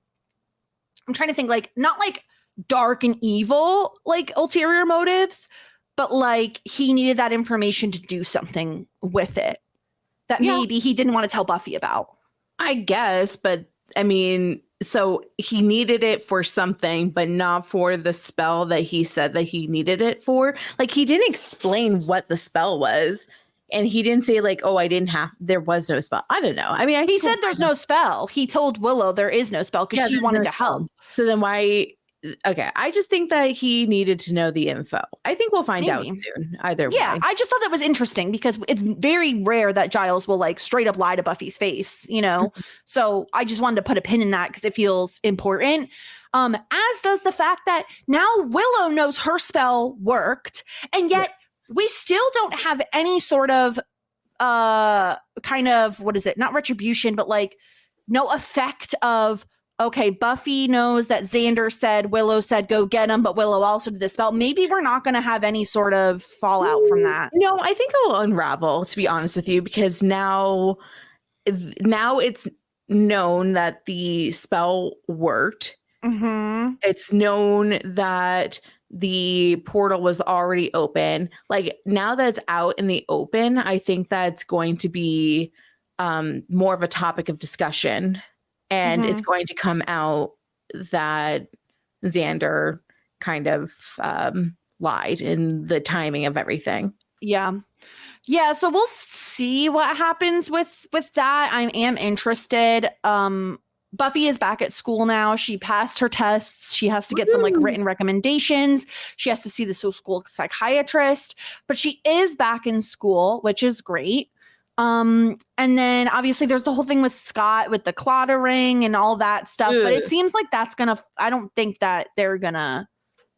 trying to think, like, not like dark and evil, like ulterior motives, but like he needed that information to do something with it that maybe he didn't want to tell Buffy about. I guess, but I mean, so he needed it for something, but not for the spell that he said that he needed it for. Like, he didn't explain what the spell was. And he didn't say like, oh, there was no spell. I don't know. I mean, he said there's no spell. He told Willow there is no spell because she wanted to help. So then why? Okay. I just think that he needed to know the info. I think we'll find out soon. Either way. Yeah. I just thought that was interesting because it's very rare that Giles will like straight up lie to Buffy's face, you know? So I just wanted to put a pin in that because it feels important. As does the fact that now Willow knows her spell worked, and yet we still don't have any sort of kind of, what is it? Not retribution, but like no effect of, okay, Buffy knows that Xander said, Willow said, go get him, but Willow also did the spell. Maybe we're not going to have any sort of fallout from that. No, I think it will unravel, to be honest with you, because now it's known that the spell worked. Mm-hmm. It's known that the portal was already open. Like, now that it's out in the open, I think that's going to be more of a topic of discussion, and it's going to come out that Xander kind of lied in the timing of everything. Yeah. So we'll see what happens with that. I am interested. Buffy is back at school now. She passed her tests. She has to get some like written recommendations. She has to see the school psychiatrist, but she is back in school, which is great. And then obviously there's the whole thing with Scott with the Clawda ring and all that stuff, but it seems like I don't think that they're gonna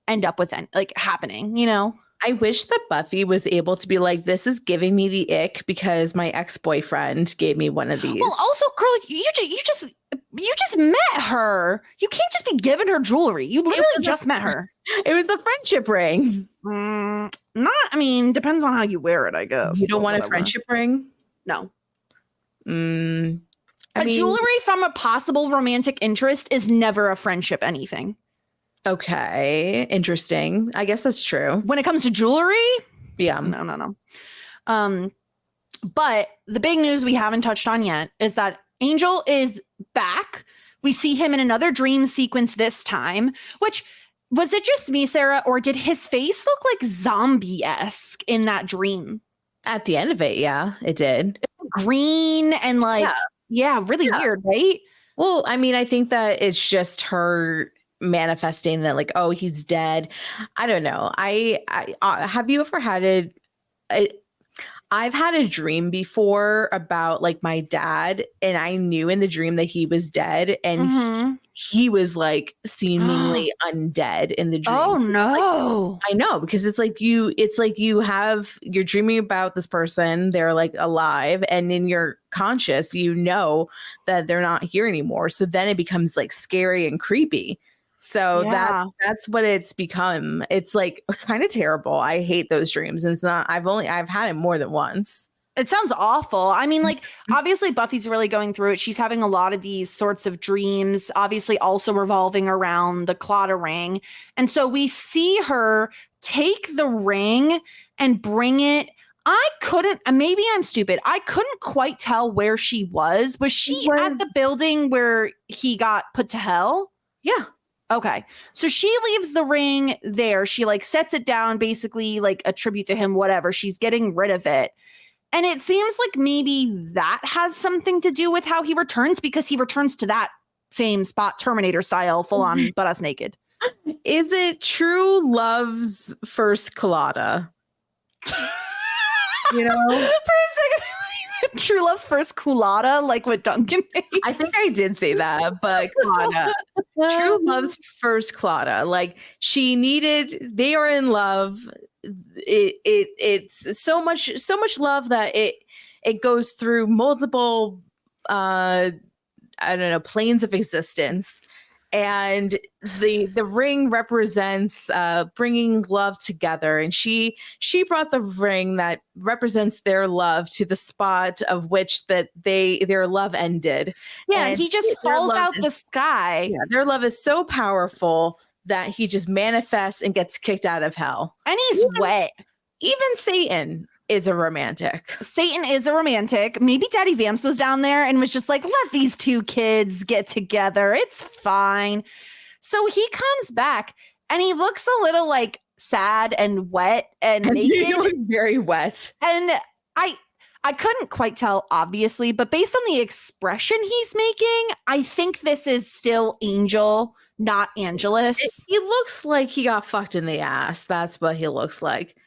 end up with like happening, you know? I wish that Buffy was able to be like, this is giving me the ick because my ex-boyfriend gave me one of these. Well, also, girl, you just met her. You can't just be giving her jewelry. You literally just met her. It was the friendship ring. Depends on how you wear it, I guess. You don't want a friendship ring? No. Jewelry from a possible romantic interest is never a friendship anything. Okay, interesting. I guess that's true. When it comes to jewelry, yeah, no. But the big news we haven't touched on yet is that Angel is back. We see him in another dream sequence this time, which was it just me, Sarah, or did his face look like zombie-esque in that dream? At the end of it, yeah, it did. Green and like, really weird, right? Well, I mean, I think that it's just her manifesting that like, oh, he's dead. I don't know. I have you ever had I've had a dream before about my dad, and I knew in the dream that he was dead, and he was like seemingly undead in the dream. Oh no. I know, because you're dreaming about this person, they're like alive, and in your conscious, you know that they're not here anymore. So then it becomes like scary and creepy. So that's what it's become. It's like kind of terrible. I hate those dreams. And I've had it more than once. It sounds awful. I mean, like, obviously Buffy's really going through it. She's having a lot of these sorts of dreams, obviously also revolving around the Clawda ring. And so we see her take the ring and bring it. Maybe I'm stupid. I couldn't quite tell where she was. Was she at the building where he got put to hell? Yeah. Okay. So she leaves the ring there. She like sets it down, basically like a tribute to him, whatever. She's getting rid of it. And it seems like maybe that has something to do with how he returns, because he returns to that same spot, Terminator style, full on butt-ass naked. Is it true love's first Clawda? You know? For a second, True Love's first culotta, like what Duncan made. I think I did say that, but Clawda. True Love's first Clawda. Like, they are in love. It's so much love that it goes through multiple I don't know, planes of existence. And the ring represents bringing love together, and she brought the ring that represents their love to the spot of which that their love ended. Yeah, and he just falls out the sky. Yeah, their love is so powerful that he just manifests and gets kicked out of hell. And he's wet. Even Satan is a romantic. Satan is a romantic. Maybe Daddy Vamps was down there and was just like, let these two kids get together. It's fine. So he comes back and he looks a little like sad and wet and naked. He looks very wet. And I couldn't quite tell, obviously, but based on the expression he's making, I think this is still Angel, not Angelus. He looks like he got fucked in the ass. That's what he looks like.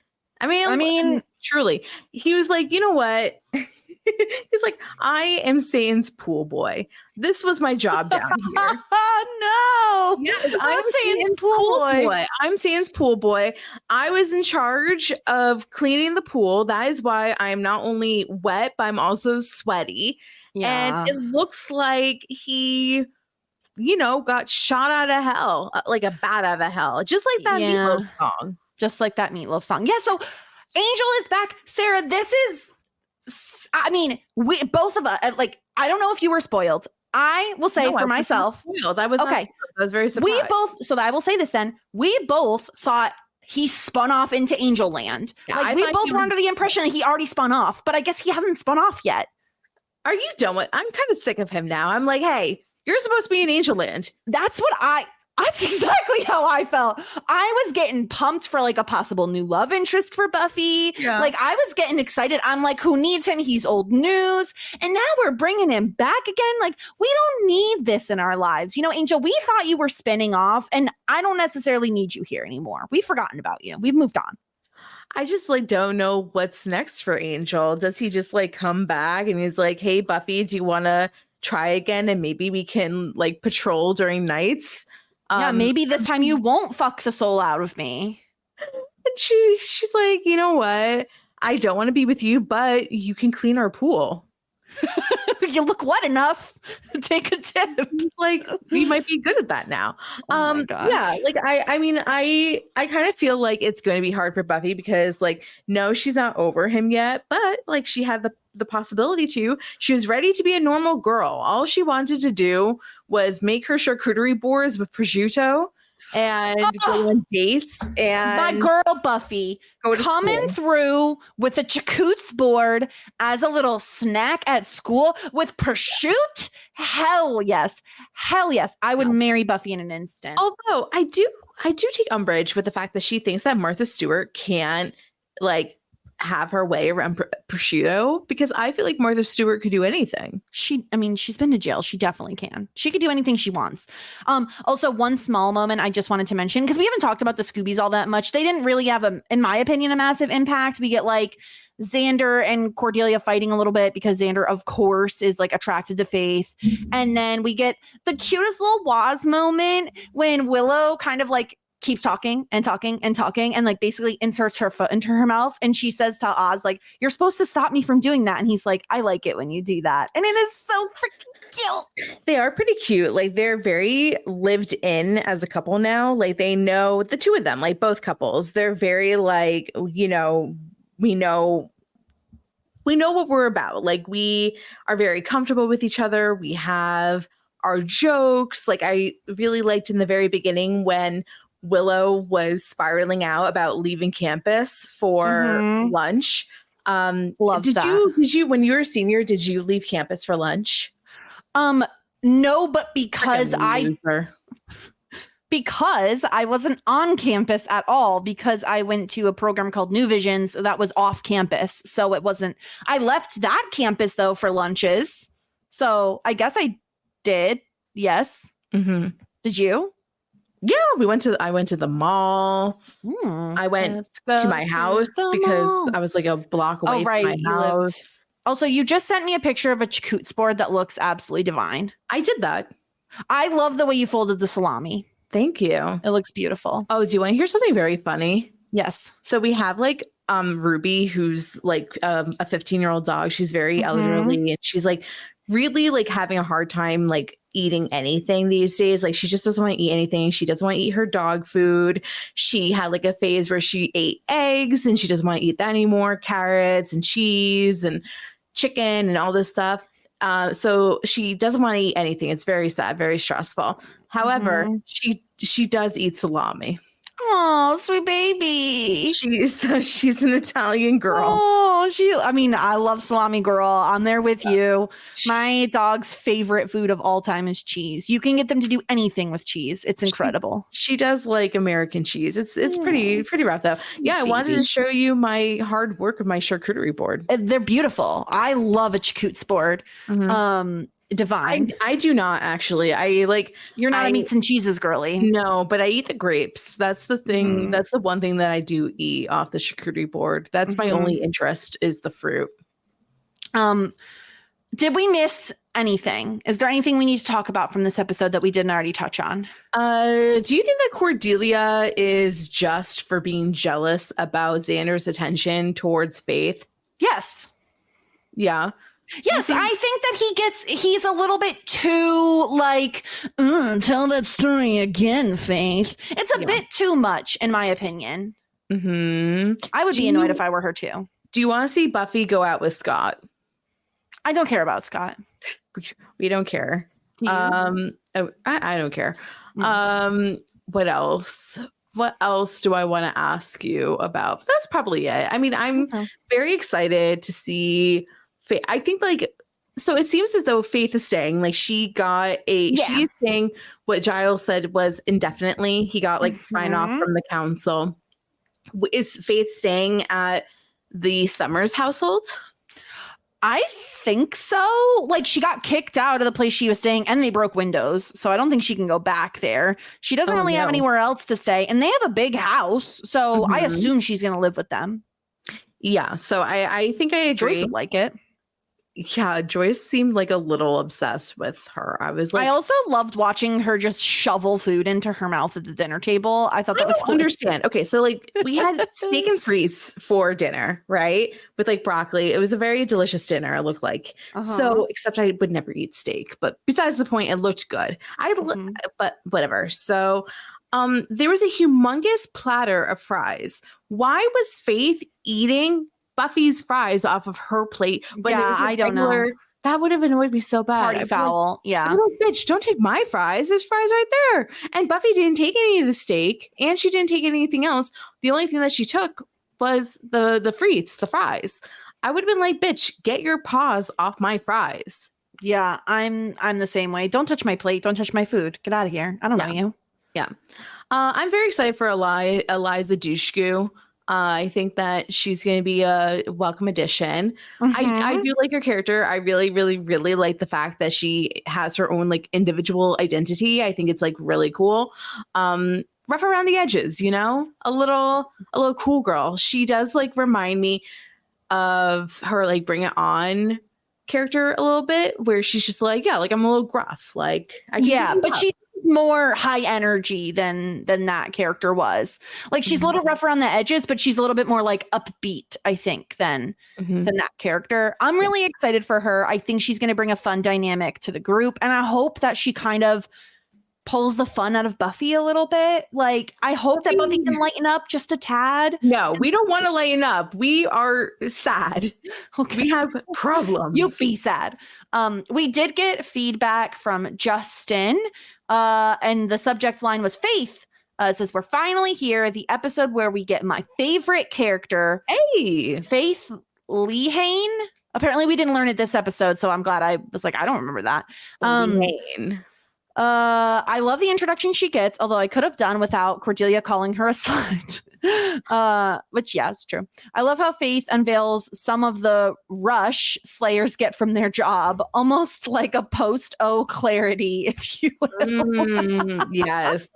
I mean, truly, he was like, you know what? He's like, I am Satan's pool boy. This was my job down here. Oh no! Yes, I'm Satan's pool boy. I'm Satan's pool boy. I was in charge of cleaning the pool. That is why I'm not only wet, but I'm also sweaty. Yeah. And it looks like he, got shot out of hell, like a bat out of hell, just like that Meatloaf song. Just like that Meatloaf song. Yeah, so Angel is back. Sarah, this is, we both of us, I don't know if you were spoiled. I will say for myself. Spoiled. I was okay. I was very surprised. I will say this then. We both thought he spun off into Angel Land. Yeah, we both were under the impression that he already spun off, but I guess he hasn't spun off yet. Are you done with? I'm kind of sick of him now. I'm like, hey, you're supposed to be in Angel Land. That's exactly how I felt. I was getting pumped for like a possible new love interest for Buffy. Yeah. Like I was getting excited. I'm like, who needs him? He's old news. And now we're bringing him back again. Like we don't need this in our lives. Angel, we thought you were spinning off and I don't necessarily need you here anymore. We've forgotten about you. We've moved on. I just don't know what's next for Angel. Does he just come back and he's like, hey, Buffy, do you want to try again? And maybe we can patrol during nights. Yeah, maybe this time you won't fuck the soul out of me. And she's like, you know what? I don't want to be with you, but you can clean our pool. You look wet enough. Take a tip. Like we might be good at that now. Oh my gosh. Yeah. I kind of feel like it's going to be hard for Buffy because no, she's not over him yet, but she had the possibility to. She was ready to be a normal girl. All she wanted to do was make her charcuterie boards with prosciutto and go on dates. And my girl Buffy coming through with a charcuterie board as a little snack at school with prosciutto. Hell yes. I would marry Buffy in an instant. Although I do take umbrage with the fact that she thinks that Martha Stewart can't have her way around prosciutto, because I feel like Martha Stewart could do anything. She's been to jail. She definitely can. She could do anything she wants. Also, one small moment I just wanted to mention, because we haven't talked about the Scoobies all that much. They didn't really have in my opinion, a massive impact. We get Xander and Cordelia fighting a little bit because Xander, of course, is attracted to Faith. And then we get the cutest little Waz moment when Willow kind of keeps talking and basically inserts her foot into her mouth. And she says to Oz, you're supposed to stop me from doing that. And he's like, I like it when you do that. And it is so freaking cute. They are pretty cute. They're very lived in as a couple now. They know, the two of them, both couples, they're very we know what we're about. We are very comfortable with each other. We have our jokes. I really liked in the very beginning when Willow was spiraling out about leaving campus for lunch. Love did that. Did you, when you were a senior, did you leave campus for lunch? No, but because I wasn't on campus at all, because I went to a program called New Visions that was off campus. So it wasn't, I left that campus though for lunches. So I guess I did. Yes. Mm-hmm. Did you? Yeah, I went to the mall. I went to my house because I was a block away from my house. Also, you just sent me a picture of a charcuterie board that looks absolutely divine. I did that. I love the way you folded the salami. Thank you. It looks beautiful. Oh, do you want to hear something very funny? Yes. So we have Ruby, who's a 15-year-old dog. She's very elderly, and she's really like having a hard time like eating anything these days. Like she just doesn't want to eat anything. She doesn't want to eat her dog food. She had like a phase where she ate eggs and she doesn't want to eat that anymore. Carrots and cheese and chicken and all this stuff. So she doesn't want to eat anything. It's very sad, very stressful. However, she does eat salami. Oh, sweet baby. She's an Italian girl. Oh, I love salami, girl. I'm there with you. My dog's favorite food of all time is cheese. You can get them to do anything with cheese. It's incredible. She does like American cheese. It's pretty rough though. Yeah, I wanted to show you my hard work of my charcuterie board. They're beautiful. I love a charcuterie board. Divine. I do not actually. You're not a meats and cheeses girly. No, but I eat the grapes. That's the thing. That's the one thing that I do eat off the charcuterie board. That's my only interest is the fruit. Did we miss anything? Is there anything we need to talk about from this episode that we didn't already touch on? Do you think that Cordelia is just for being jealous about Xander's attention towards Faith? Yes. Yeah. Yes, I think that he's a little bit too like, tell that story again, Faith. It's a bit too much, in my opinion. I would be annoyed if I were her too. Do you want to see Buffy go out with Scott? I don't care about Scott. We don't care. I don't care. What else? What else do I want to ask you about? That's probably it. I mean, I'm very excited to see Faith. I think so it seems as though Faith is staying. Like she got she's staying what Giles said was indefinitely. He got like sign off from the council. Is Faith staying at the Summers household? I think so. Like she got kicked out of the place she was staying and they broke windows. So I don't think she can go back there. She doesn't really have anywhere else to stay. And they have a big house. So I assume she's going to live with them. Yeah. So I think I agree. Joyce would like it. Yeah, Joyce seemed like a little obsessed with her. I was like, I also loved watching her just shovel food into her mouth at the dinner table. I thought that was understand. Okay, so like we had steak and frites for dinner, right? With like broccoli. It was a very delicious dinner, it looked like. So except I would never eat steak, but besides the point, it looked good. But whatever. So there was a humongous platter of fries. Why was Faith eating Buffy's fries off of her plate? I don't know. That would have annoyed me so bad. Party foul. I'm like, bitch, don't take my fries. There's fries right there. And Buffy didn't take any of the steak and she didn't take anything else. The only thing that she took was the frites, the fries. I would have been like, bitch, get your paws off my fries. Yeah, I'm the same way. Don't touch my plate. Don't touch my food. Get out of here. I don't know you. Yeah. I'm very excited for Eliza Dushku. I think that she's going to be a welcome addition. I do like her character. I really, really, really like the fact that she has her own like individual identity. I think it's like really cool. Rough around the edges, you know, a little cool girl. She does like remind me of her like Bring It On character a little bit, where she's just like, yeah, like I'm a little gruff. Like, but she's more high energy than that character was. Like she's a little rough around the edges, but she's a little bit more like upbeat, I think, than that character. I'm really excited for her. I think she's going to bring a fun dynamic to the group, and I hope that she kind of pulls the fun out of Buffy a little bit. Like I hope that Buffy can lighten up just a tad. No, we don't want to lighten up. We are sad. Okay. We have problems. You be sad. We did get feedback from Justin. And the subject line was Faith. It says, we're finally here, the episode where we get my favorite character. Hey, Faith Lehane. Apparently we didn't learn it this episode, so I'm glad. I was like, I don't remember that. Lehane. I love the introduction she gets, although I could have done without Cordelia calling her a slut. Which yeah, it's true. I love how Faith unveils some of the rush Slayers get from their job, almost like a post-O clarity, if you will. Yes.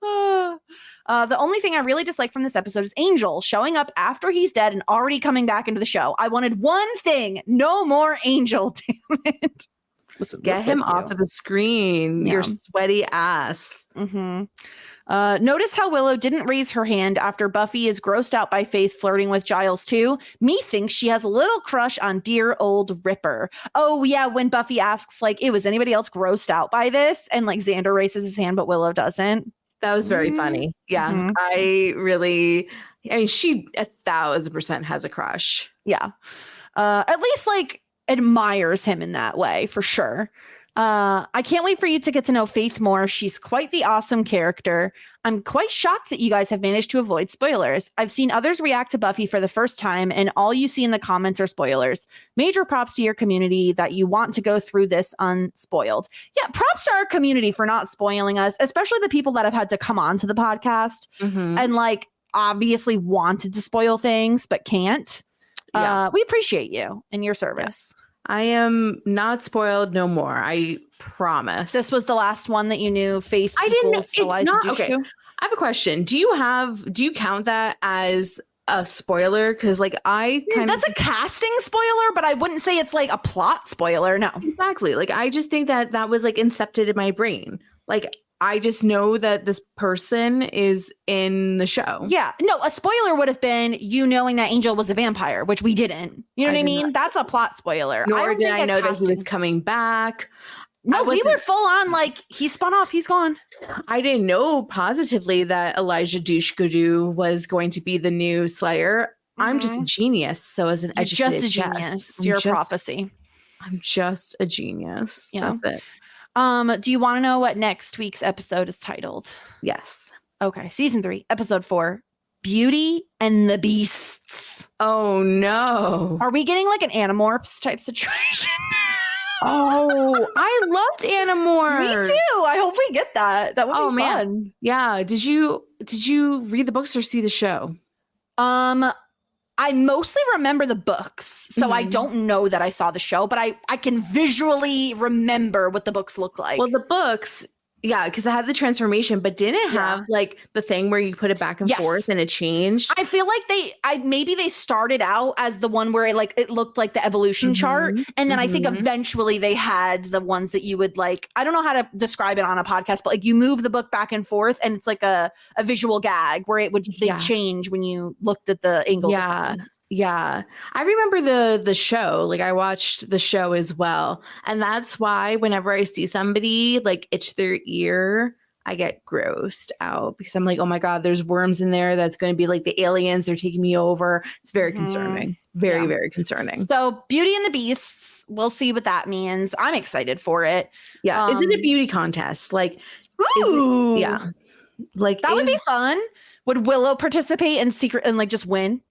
The only thing I really dislike from this episode is Angel showing up after he's dead and already coming back into the show. I wanted one thing, no more Angel, damn it. Listen, get him off of the screen, your sweaty ass. Notice how Willow didn't raise her hand after Buffy is grossed out by Faith flirting with Giles too. Me thinks she has a little crush on dear old Ripper. Oh yeah, when Buffy asks like, was anybody else grossed out by this? And like Xander raises his hand, but Willow doesn't. That was very funny. Yeah, I mean, she 1,000% has a crush. Yeah. At least like admires him in that way for sure. I can't wait for you to get to know Faith more. She's quite the awesome character. I'm quite shocked that you guys have managed to avoid spoilers. I've seen others react to Buffy for the first time, and all you see in the comments are spoilers. Major props to your community that you want to go through this unspoiled. Yeah, props to our community for not spoiling us, especially the people that have had to come on to the podcast and like obviously wanted to spoil things but can't. We appreciate you and your service. I am not spoiled no more. I promise. This was the last one that you knew. Faith. I didn't know. It's not okay. I have a question. Do you count that as a spoiler? Because like that's a casting spoiler, but I wouldn't say it's like a plot spoiler. No, exactly. Like I just think that was like incepted in my brain. Like I just know that this person is in the show. Yeah. No, a spoiler would have been you knowing that Angel was a vampire, which we didn't. You know what I mean? That's a plot spoiler. Nor did I know that he was coming back. No, we were full on like he spun off. He's gone. I didn't know positively that Elijah Douche-Goudou was going to be the new Slayer. I'm just a genius. So as an educated just a genius. You're a prophecy. I'm just a genius. Yeah. That's it. Do you want to know what next week's episode is titled? Yes. Okay. Season 3, episode 4, Beauty and the Beasts. Oh no. Are we getting like an Animorphs type situation? Oh, I loved Animorphs. Me too. I hope we get that. That would be fun. Man. Yeah. Did you read the books or see the show? I mostly remember the books, so I don't know that I saw the show, but I can visually remember what the books looked like. Well, the books, yeah, because I had the transformation, but didn't it have like the thing where you put it back and forth and it changed? I feel like maybe they started out as the one where it looked like the evolution chart, and then I think eventually they had the ones that you would like. I don't know how to describe it on a podcast, but like you move the book back and forth, and it's like a visual gag where it would change when you looked at the angle. Yeah. I remember the show. Like I watched the show as well. And that's why whenever I see somebody like itch their ear, I get grossed out because I'm like, oh my God, there's worms in there. That's going to be like the aliens. They're taking me over. It's very concerning. Very, very concerning. So Beauty and the Beasts, we'll see what that means. I'm excited for it. Yeah. Is it a beauty contest? Like, like that would be fun. Would Willow participate in secret and like just win?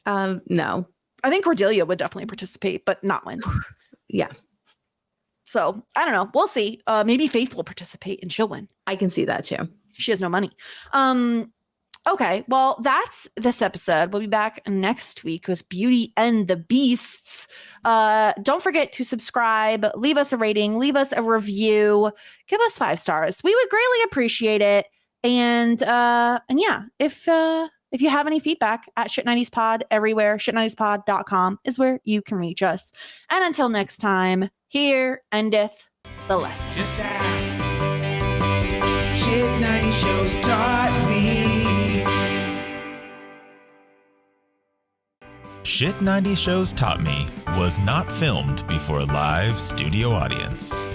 No. I think Cordelia would definitely participate, but not win. Yeah. So I don't know. We'll see. Maybe Faith will participate and she'll win. I can see that too. She has no money. Okay. Well, that's this episode. We'll be back next week with Beauty and the Beasts. Don't forget to subscribe, leave us a rating, leave us a review, give us 5 stars. We would greatly appreciate it. And yeah, if you have any feedback at Shit90spod everywhere, shit90spod.com is where you can reach us. And until next time, here endeth the lesson. Just ask. Shit 90 shows taught me. Shit 90 Shows Taught Me was not filmed before a live studio audience.